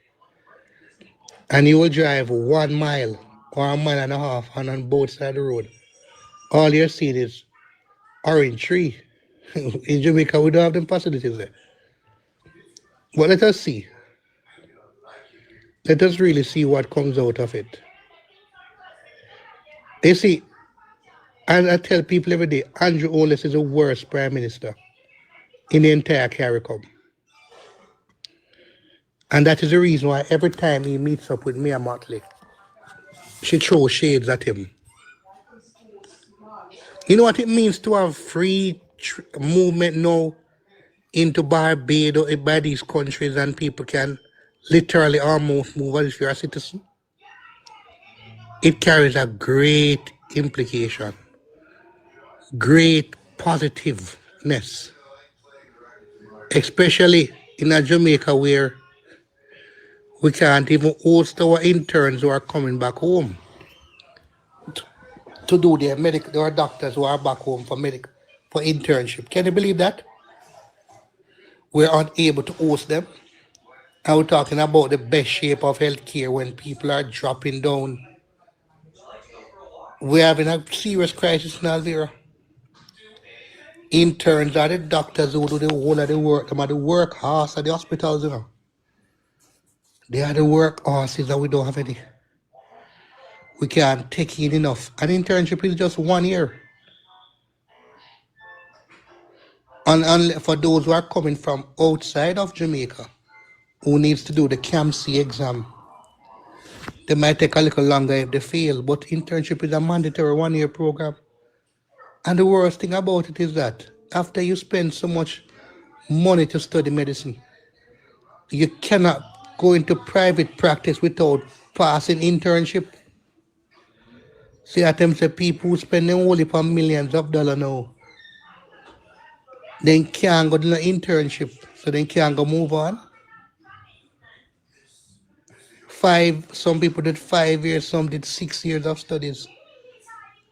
and you will drive 1 mile or a mile and a half, and on both sides of the road, all you're seeing is orange tree. In Jamaica, we don't have them facilities there. But let us see. Let us really see what comes out of it. You see, and I tell people every day, Andrew Oles is the worst prime minister in the entire CARICOM. And that is the reason why every time he meets up with Mia Motley, she throws shades at him. You know what it means to have free movement now into Barbados by these countries, and people can literally almost move as if you're a citizen? It carries a great implication, great positiveness, especially in a Jamaica where we can't even host our interns who are coming back home to do their medical, there are doctors who are back home for internship. Can you believe that? We're unable to host them. And we're talking about the best shape of healthcare when people are dropping down. We're having a serious crisis now there. Interns are the doctors who do the whole of the work. Them are the workhorse at the hospitals, you know. They are the workhorses and we don't have any. We can't take in enough. An internship is just 1 year. And for those who are coming from outside of Jamaica, who needs to do the CAMC exam, they might take a little longer if they fail, but internship is a mandatory 1 year program. And the worst thing about it is that after you spend so much money to study medicine, you cannot go into private practice without passing internship. See, at them say people who spend them only for millions of dollars now, then can't go to the internship, so they can't go move on. Some people did 5 years, some did 6 years of studies.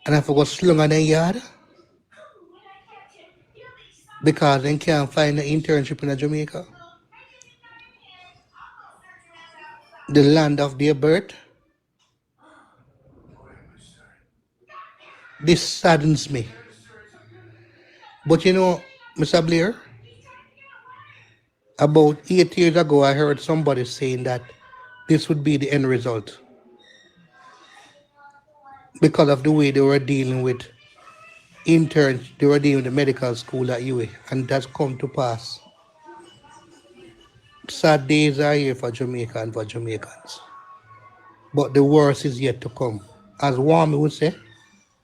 And I forgot slung on their yard because they can't find an internship in Jamaica, the land of their birth. This saddens me. But you know, Mr. Blair, about 8 years ago, I heard somebody saying that this would be the end result because of the way they were dealing with interns, they were dealing with the medical school at UA, and that's come to pass. Sad days are here for Jamaica and for Jamaicans. But the worst is yet to come. As Wami would say,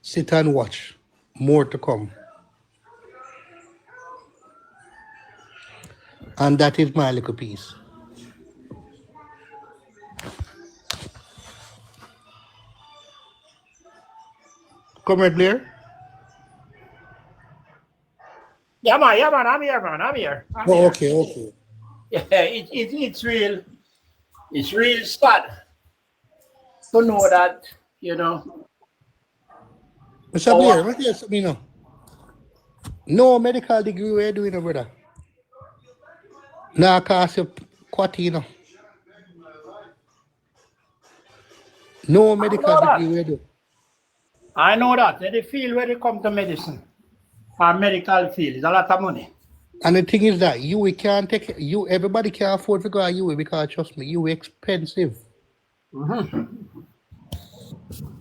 sit and watch. More to come. And that is my little piece. Comrade Blair? Yeah, man, I'm here, man. I'm here. Okay. Yeah, it's real sad to know that, you know. Mr. Blair, what else you know? No medical degree we're doing, brother. Now cost you quarter, you know. No medical degree we're doing. I know that. In the field where they come to medicine, or medical field, it's a lot of money. And the thing is that we can't take you. Everybody can afford to go to UA because trust me, UA expensive.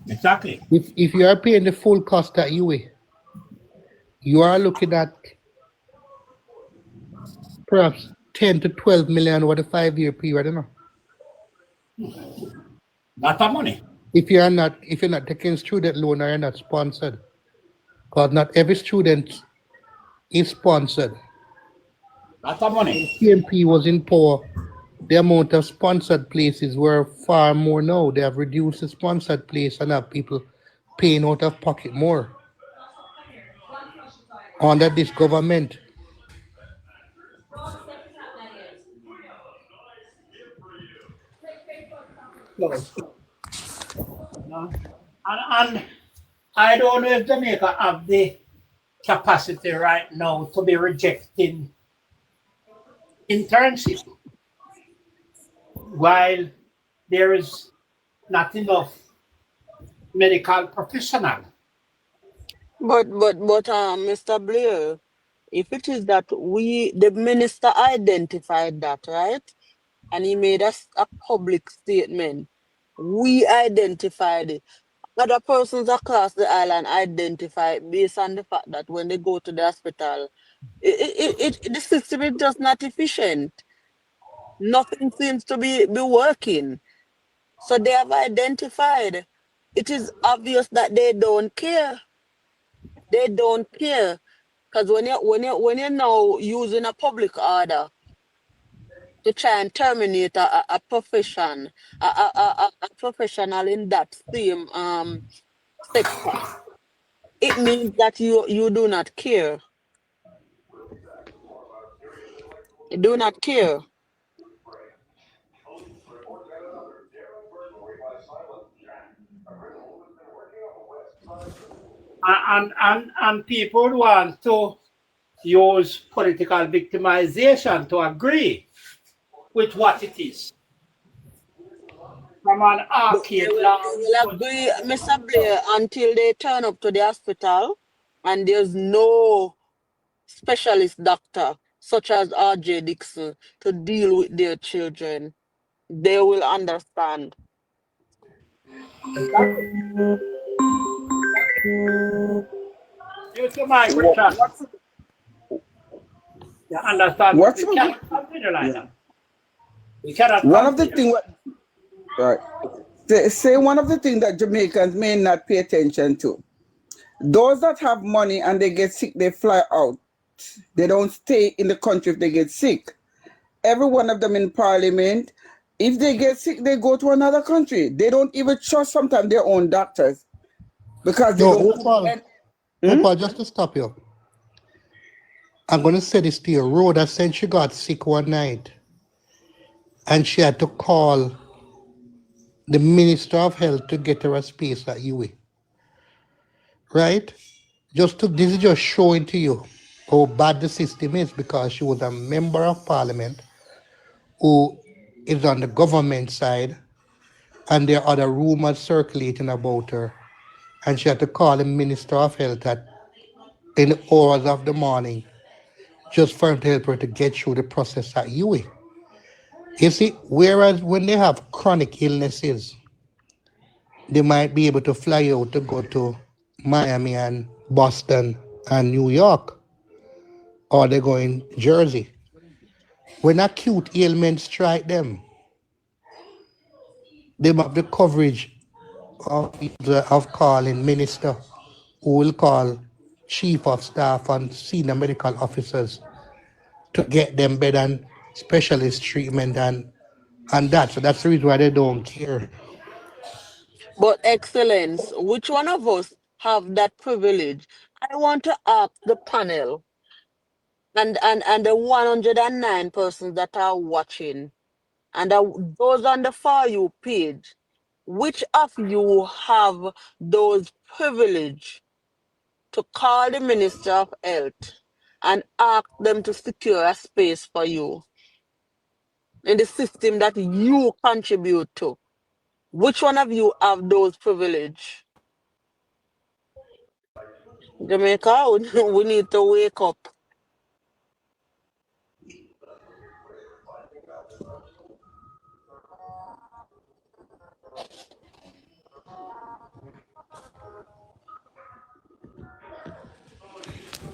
Exactly. If you are paying the full cost at UA, you are looking at perhaps 10 to 12 million over the 5 year period. You know? Lot of money. If you're not taking student loan or you're not sponsored, because not every student is sponsored. Lot of money. When PMP was in power, the amount of sponsored places were far more now. They have reduced the sponsored place and have people paying out of pocket more under this government. So, no. And I don't know if Jamaica have the capacity right now to be rejecting internship while there is not enough medical professional. But Mr. Blair, if it is that the minister identified that, right? And he made a public statement. We identified it. Other persons across the island identify it based on the fact that when they go to the hospital, the system is just not efficient. Nothing seems to be working. So they have identified. It is obvious that they don't care. They don't care. Because when you're now using a public order to try and terminate a profession, a professional in that same sector, it means that you do not care. You do not care. And people want to use political victimization to agree with what it is. From an They arcade will, they long will agree, Mr. Blair, until they turn up to the hospital and there's no specialist doctor such as R.J. Dixon to deal with their children. They will understand. exactly. Due to migration, What's you understand, but what's we cannot continue like that. We cannot one of the continue. things? Right. Say one of the things that Jamaicans may not pay attention to. Those that have money and they get sick, they fly out. They don't stay in the country if they get sick. Every one of them in parliament, if they get sick, they go to another country. They don't even trust sometimes their own doctors because they No, don't. Opal, just to stop you. I'm going to say this to you. Rhoda said she got sick one night and she had to call the Minister of Health to get her a space at UA. Right? This is just showing to you how bad the system is because she was a member of parliament who is on the government side and there are other rumors circulating about her. And she had to call the Minister of Health in the hours of the morning just for him to help her to get through the process at UA. You see, whereas when they have chronic illnesses, they might be able to fly out to go to Miami and Boston and New York, or they go in Jersey. When acute ailments strike them, they have the coverage of calling minister who will call chief of staff and senior medical officers to get them bed and specialist treatment and that. So that's the reason why they don't care. But Excellence, which one of us have that privilege? I want to ask the panel and the 109 persons that are watching and those on the For You page, which of you have those privilege to call the Minister of Health and ask them to secure a space for you in the system that you contribute to? Which one of you have those privilege? Jamaica, we need to wake up.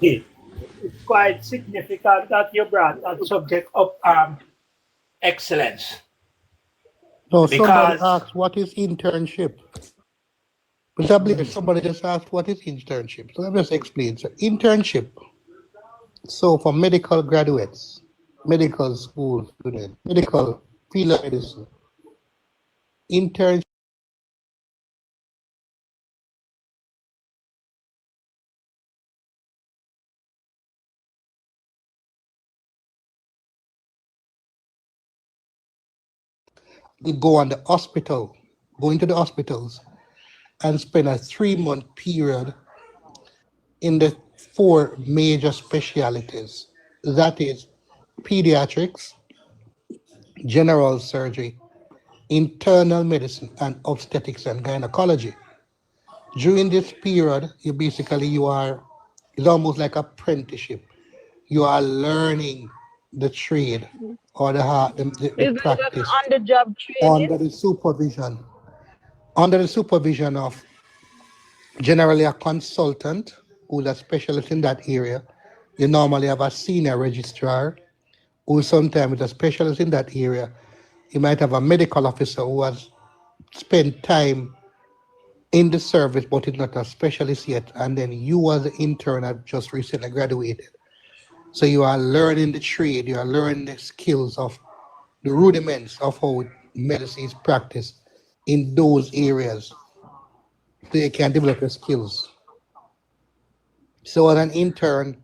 It's quite significant that you brought that subject of excellence No, somebody because asked what is internship. Mr. Blair, somebody just asked what is internship. So let me just explain. So internship. So for medical graduates, medical school students, medical field of medicine, internship you go on the hospital, go into the hospitals and spend a 3 month period in the four major specialities. That is pediatrics, general surgery, internal medicine, and obstetrics and gynecology. During this period, you are, it's almost like apprenticeship. You are learning the trade or the Is it an practice on-the-job training? under the supervision of generally a consultant who's a specialist in that area. You normally have a senior registrar who sometimes is a specialist in that area. You might have a medical officer who has spent time in the service but is not a specialist yet. And then you as an intern have just recently graduated. So you are learning the trade, you are learning the skills of the rudiments of how medicine is practiced in those areas so you can develop your skills. So as an intern,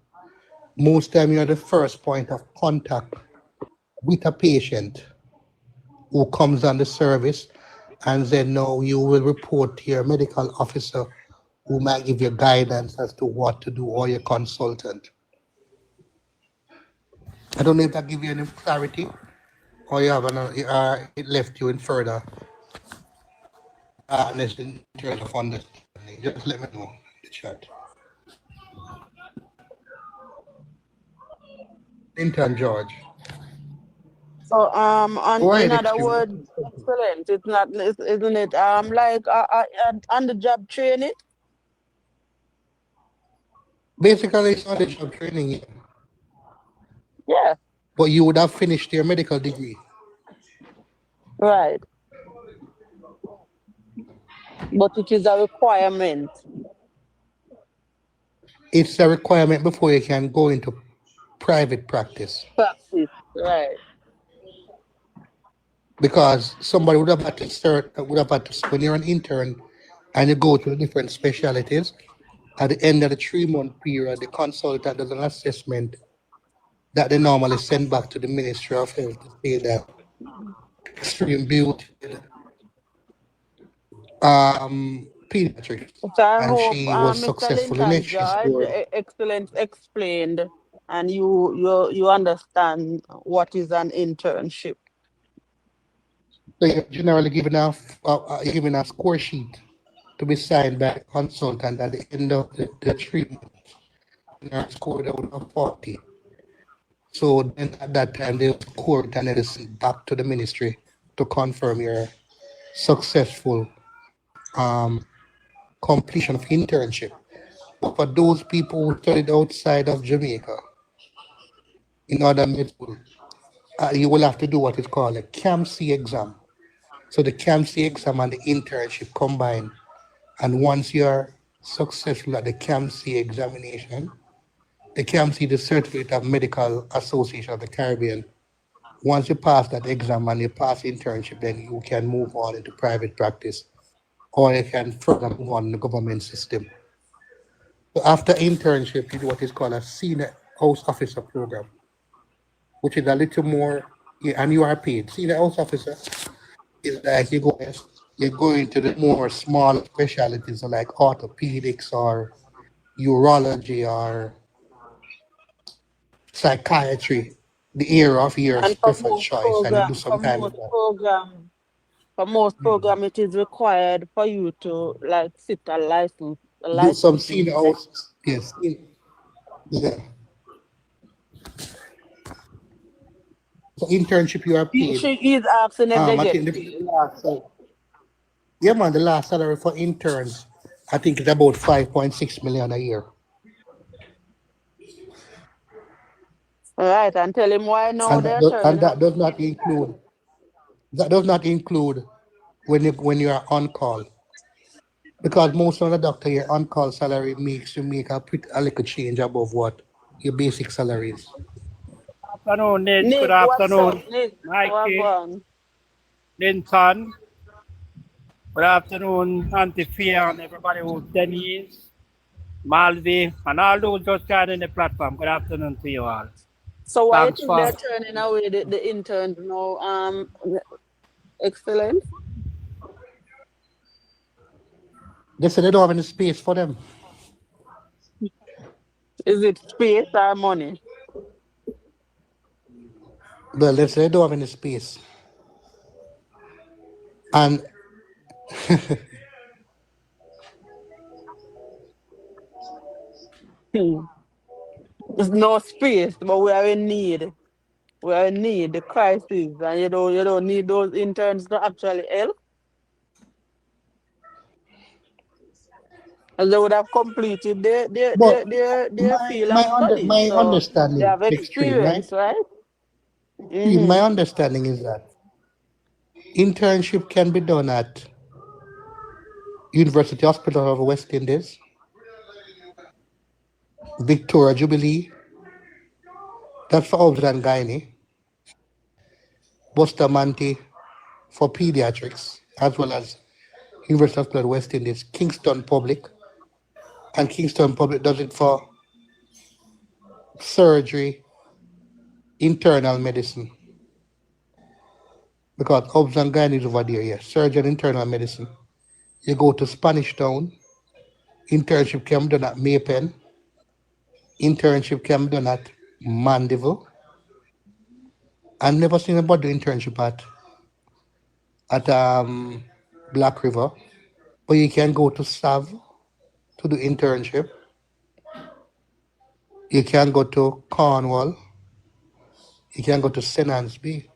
most time you're the first point of contact with a patient who comes on the service, and then now you will report to your medical officer who might give you guidance as to what to do, or your consultant. I don't know if that give you any clarity or you have it left you in further unless in terms of understanding. Just let me know in the chat. Intern George. So, Go in ahead, other extreme. words, excellent. It's not, isn't it? Like on-the-job training. Basically, it's on the job training, yeah. Yeah, But you would have finished your medical degree. right. But it is a requirement. It's a requirement before you can go into private practice. Practice, right. Because somebody would have had to when you're an intern and you go to the different specialties, at the end of the 3 month period, the consultant does an assessment that they normally send back to the Ministry of Health to say that extreme beauty, pediatrics, So I and hope, she was Mr. successful in it. Lincoln She George, scored. excellent explained, and you understand what is an internship. So you're generally given a score sheet to be signed by the consultant at the end of the 3 months. And you scored out of 40. So then at that time they score it and then it's back to the ministry to confirm your successful um, completion of internship. But for those people who studied outside of Jamaica in other med school, you will have to do what is called a CAMC exam. So the CAMC exam and the internship combined. And once you're successful at the CAMC examination, the CAMC, the Certificate of Medical Association of the Caribbean, once you pass that exam and you pass internship, then you can move on into private practice or you can further move on in the government system. So after internship, you do what is called a senior house officer program, which is a little more, yeah, and you are paid. Senior house officer is like you go into the more small specialties like orthopedics or urology or psychiatry, the area of your And preferred choice, and you do some time with that. for most program, it is required for you to like sit a Do some licensing senior test. house, yes, yeah. So internship you are paid. She is asking if they I get think the paid. last yeah man, the last salary for interns, I think it's about 5.6 million a year. Right, and tell him why now And they're turning that up. does not include when you are on call. Because most of the doctor your on call salary makes you make a little change above what your basic salary is. Afternoon, Nate. Good Nick, what's up, afternoon, Nick? Mikey, Wagwan. Linton. Good afternoon, Auntie Fia, and everybody who's Denise, Malvi, and all those just joining the platform. Good afternoon to you all. So why you Thanks think for. they're turning away the interns now? Excellent. They said they don't have any space for them. Is it space or money? Well, they said they don't have any space. And Hmm. There's no space, but we are in need. We are in need, the crisis, and you don't need those interns to actually help. And they would have completed but their field of studies. my So they understanding, have extreme, right? experience, right? Extreme, my Mm-hmm. understanding is that internship can be done at University Hospital of West Indies, Victoria Jubilee, that's for obs and gynae, Bustamante for pediatrics, as well as University Hospital of West Indies, Kingston Public, and Kingston Public does it for surgery, internal medicine, because obs and gynae is over there, yes, surgery and internal medicine. You go to Spanish Town, internship can be done at Maypen, internship can be done at Mandeville. I've never seen anybody do internship at Black River, but you can go to Sav to do internship. You can go to Cornwall. You can go to St. Ansby.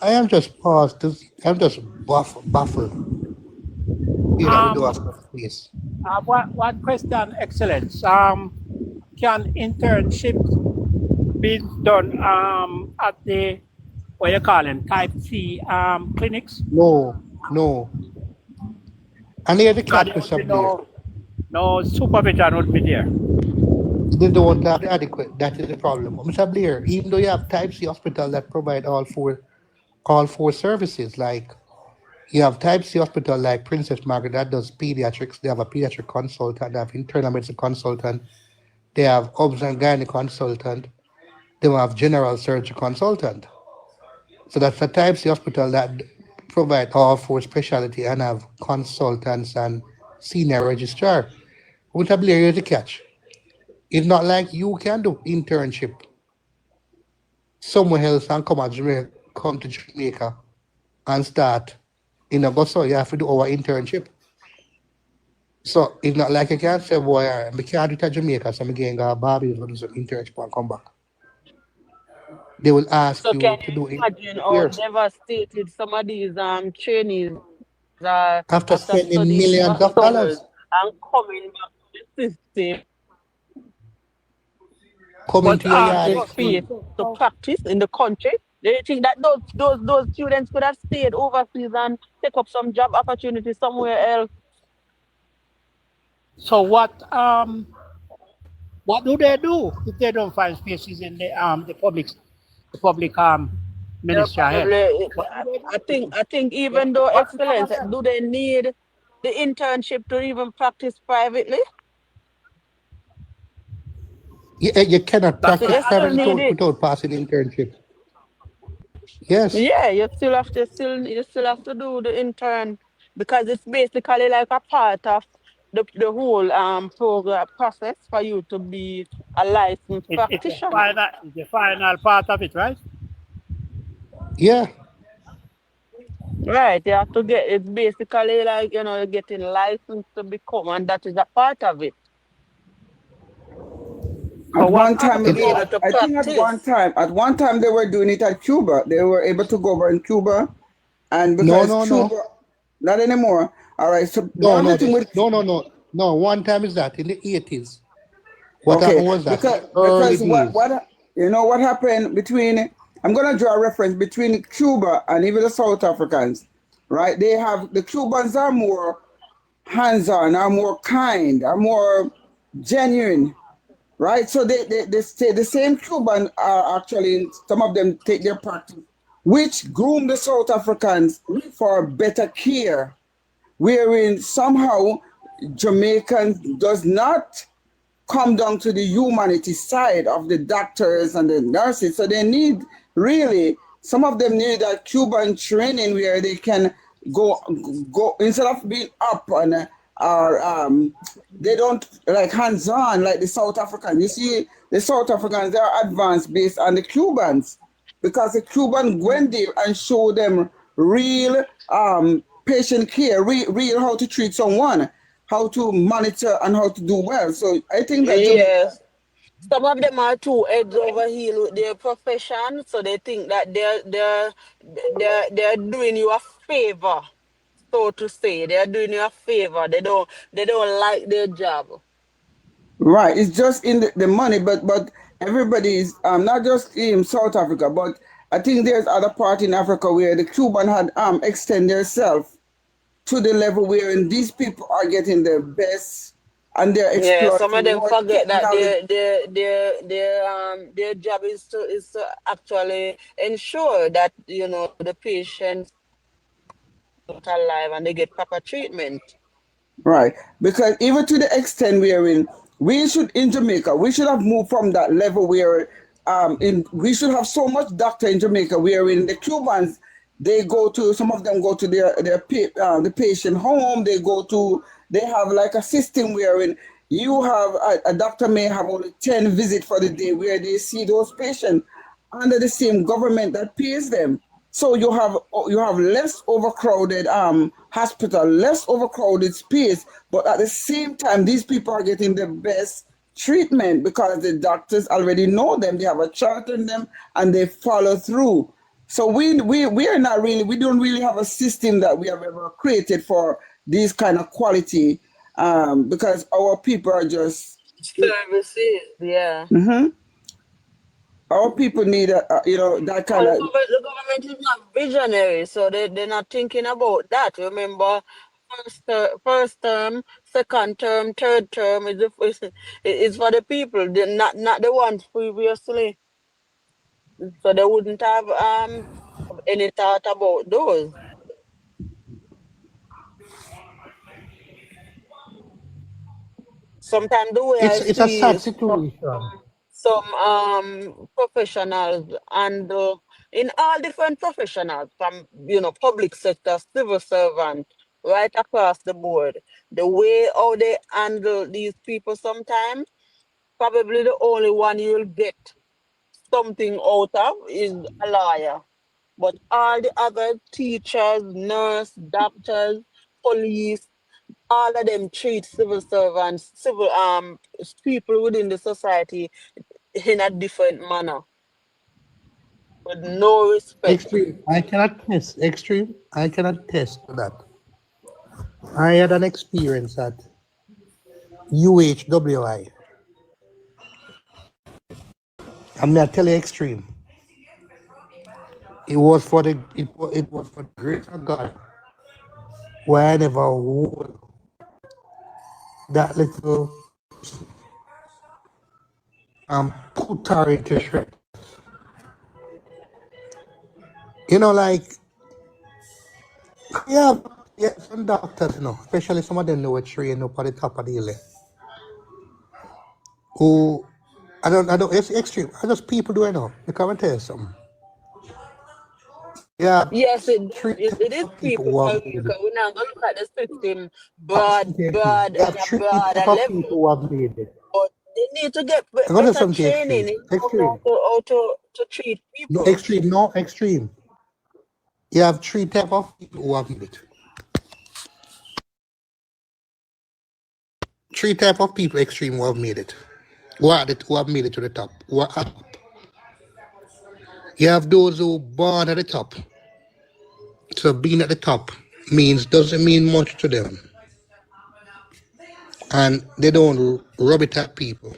I am just paused. I'm just baffled. That we do have Um, enough space. one question, Excellence. Can internships be done at the what you call them Type C clinics? No, no. And here's the Because catch, there would Mr. be Blair. no supervision would be there. They don't have the adequate. That is the problem. Mr. Blair, even though you have Type C hospital that provide all four services, like you have Type C hospital like Princess Margaret that does pediatrics. They have a pediatric consultant. They have internal medicine consultant. They have obs and gynae consultant. They have general surgery consultant. So that's a Type C hospital that provide all four specialty and have consultants and senior registrar. What I believe is the catch. It's not like you can do internship somewhere else and come to Jamaica and start in August. So you have to do our internship. So it's not like you can say, boy, I can't do it at Jamaica, so I'm getting a Barbados to do some internship and come back. They will ask So can you to do you it imagine how here devastated some of these trainees are after after studying for spending millions of summers dollars and coming back to the system coming But to your yard with so, faith extreme. to practice in the country? Do you think that those students could have stayed overseas and take up some job opportunity somewhere else? so what do they do if they don't find spaces in the public They're ministry of health? probably. What do they I think do? I think They even though back to some of excellence, them. do they need the internship to even practice privately? You cannot That's So why you practice I still private just need asked. it. without passing internship. Yes. Yeah, you still have to do the intern because it's basically like a part of the whole program process for you to be a licensed It's the practitioner. final part of it, right? Yeah. Right, you have to get it's basically like you're getting licensed to become, and that is a part of it So At what one to time, be It's able to I think practice. at one time they were doing it at Cuba. They were able to go over in Cuba, and no, because no, Cuba, no. not anymore. All right. So No, one of no, the thing with no, no, no. No, one time is that in the 80s. What Okay, happened was that early because days. what happened between, I'm gonna draw a reference between Cuba and even the South Africans, right? The Cubans are more hands-on, are more kind, are more genuine, right? So they stay, the same Cuban are actually, some of them take their practice, which groom the South Africans for better care, wherein somehow Jamaican does not come down to the humanity side of the doctors and the nurses. So they need, really, some of them need a Cuban training where they can go instead of being up and or they don't like hands-on like the South Africans. You see, the South Africans, they are advanced based on the Cubans, because the Cuban went there and showed them real patient care, real how to treat someone, how to monitor and how to do well. So I think that Jamaica, Yes. Some of them are too heads over heel with their profession, so they think that they're doing you a favor, so to say. They're doing you a favor. They don't like their job. right? It's just in the money, but everybody is not just in South Africa, but I think there's other part in Africa where the Cuban had extend themselves to the level where these people are getting the best and they're Yeah, some of exploiting them more forget that technology. their job is to actually ensure that the patients are alive and they get proper treatment. Right. Because even to the extent we're in, we should, in Jamaica, we should have moved from that level where we should have so much doctor in Jamaica where in the Cubans, they go to, some of them go to the patient home, they have like a system wherein you have a doctor may have only 10 visits for the day where they see those patients under the same government that pays them. So you have less overcrowded hospital, less overcrowded space, but at the same time, these people are getting the best treatment because the doctors already know them. They have a chart on them and they follow through. So we are not really, we don't really have a system that we have ever created for these kind of quality, because our people are just, Services, yeah. Mhm. Our people need that kind Well, of. the government is not visionary, so they're not thinking about that. Remember, first term, second term, third term is for the people, not the ones previously. So they wouldn't have any thought about those. Sometimes the way I It's a see sad situation. some professionals and in all different professionals from public sector, civil servant, right across the board, the way how they handle these people sometimes, probably the only one you'll get something out of is a lawyer. But all the other teachers, nurse, doctors, police, all of them treat civil servants, civil people within the society in a different manner with no respect. Extreme. I cannot test extreme. I cannot test to that. I had an experience at UHWI. I'm not telling you extreme. It was for the grace of God. Where I never hold that little put her into shred. Like yeah, some doctors, especially some of them know train up at the top of the hill, who I don't it's extreme. I just people do I come and tell you something. Yeah, Yes, it three does. It types is of people people who have because made it. we're not going to look at the system Listen broad, to you, broad you in have a three broader types of people level. who have made it. But they need to get I'm gonna better something training extreme. in Extreme. how to treat No people. extreme, no extreme. You have three type of people who have made it. Three type of people extreme who have made it. Who have made it to the top. Who are up. You have those who born at the top. So being at the top doesn't mean much to them. And they don't rub it at people.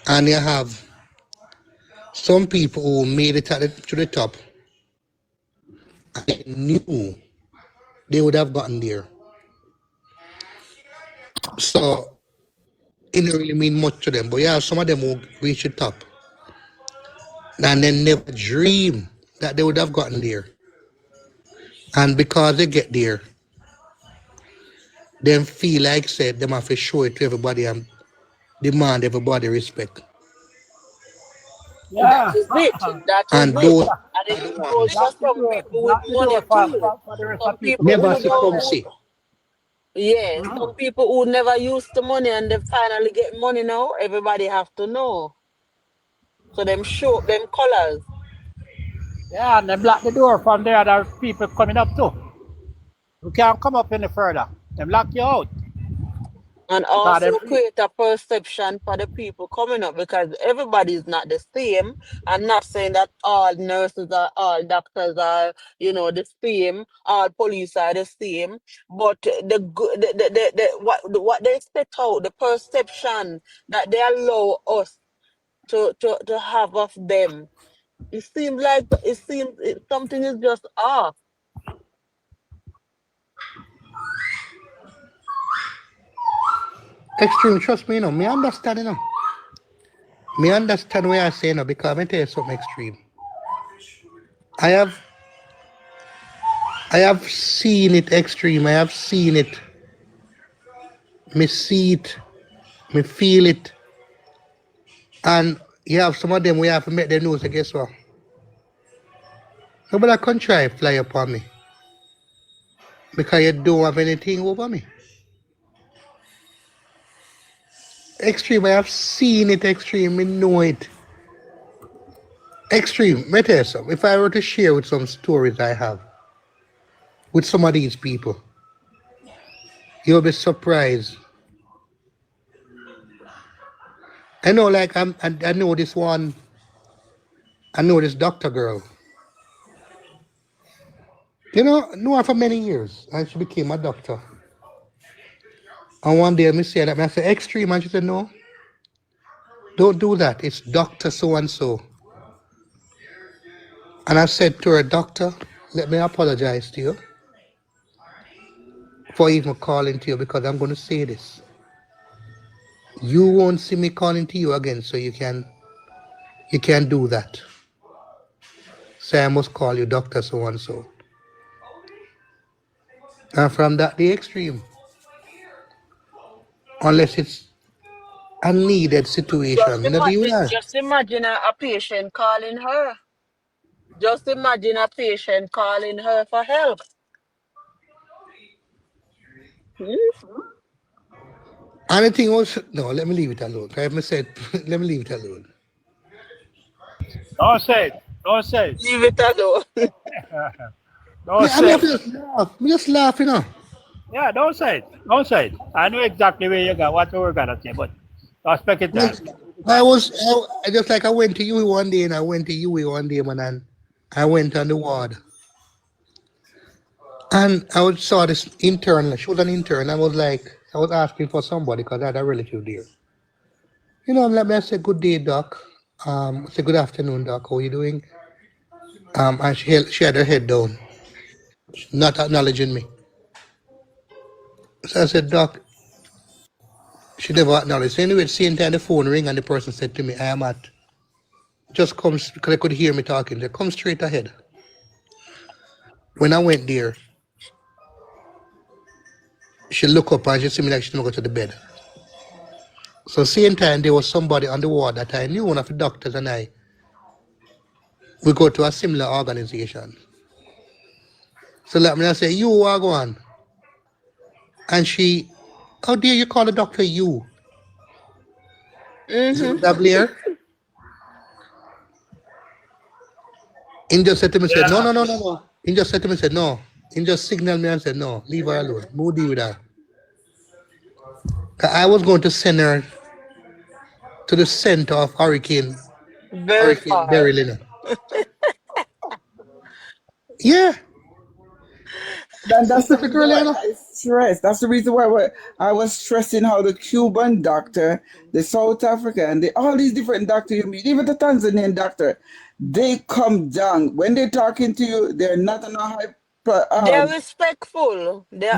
And you have some people who made it to the top and knew they would have gotten there. So it didn't really mean much to them. But yeah, some of them who reach the top and they never dream that they would have gotten there. And because they get there, them feel like said them have to show it to everybody and demand everybody respect. Yeah. That is it. That is And it. those And are it the goes ones for Lock the some door. people with Lock the money door too. for the rest Some of people people coming never up who behind don't, them. succumb. yeah, some people who never used the money and they finally get money now, everybody have to know. So them show up them colors. Yeah, and then block the door from there. There are people coming up too. You can't come up any further. Them lock you out. And Because also create a perception for the people coming up because everybody is not the same. I'm not saying that all nurses or all doctors are, the same, all police are the same, but what they set out, the perception that they allow us to have of them, something is just off. Extreme, trust me, me understand, Me understand what you're saying, because I tell you something extreme. I have I have seen it extreme. I have seen it. Me see it. Me feel it. And you have some of them we have to make them know, so guess what? Nobody can try fly upon me. Because you don't have anything over me. Extreme, I have seen it extreme, me know it. Extreme, let me tell you something. If I were to share with some stories I have with some of these people, you'll be surprised. I know, like I know this one. I know this doctor girl. Know her for many years, and she became a doctor. And one day, me say that, I said, extreme, and she said, no, don't do that. It's Doctor so and so. And I said to her, Doctor, let me apologize to you for even calling to you, because I'm going to say this. You won't see me calling to you again, so you can do that. Say I must call you Doctor so and so. And from that day, extreme, unless it's a needed situation, me not deal with her. Just imagine a patient calling her. Just imagine a patient calling her for help. Hmm? And the thing was, no, let me leave it alone. I have said, let me leave it alone. don't say it. Don't say it. Leave it alone. Don't I mean, I say have it. to just laugh. Me just laugh. Yeah, don't say it. Don't say it. I know exactly where you got what you were gonna say, but don't speak it Like, down. I just like I went to you one day and I went to you one day, man, and I went on the ward. And saw this intern, she was an intern. I was asking for somebody because I had a relative there. I said, good day, doc. I said, good afternoon, doc. How are you doing? And she had her head down, not acknowledging me. So I said, doc, she never acknowledged. So anyway, at the same time, the phone rang and the person said to me, I am at, just come, because they could hear me talking. They come straight ahead. When I went there, she looked up and she see me like she didn't go to the bed. So same time, there was somebody on the ward that I knew, one of the doctors and I, we go to a similar organization. So let me say, you are going. And she, how dare you call the doctor you? Is it Hmm. that clear? He just said to me, said, no, Yeah. no, no, no, no. He just said to me, said, no. He just signaled me and said, no, leave her alone. No deal with her. 'Cause I was going to send her to the center of Very Hurricane far. Beryl. Yeah. That's the Pacific reason really, why you know? I stress. That's the reason why I was stressing how the Cuban doctor, the South African, all these different doctors you meet, even the Tanzanian doctor, they come down when they're talking to you. They're not on a high. They're respectful. They're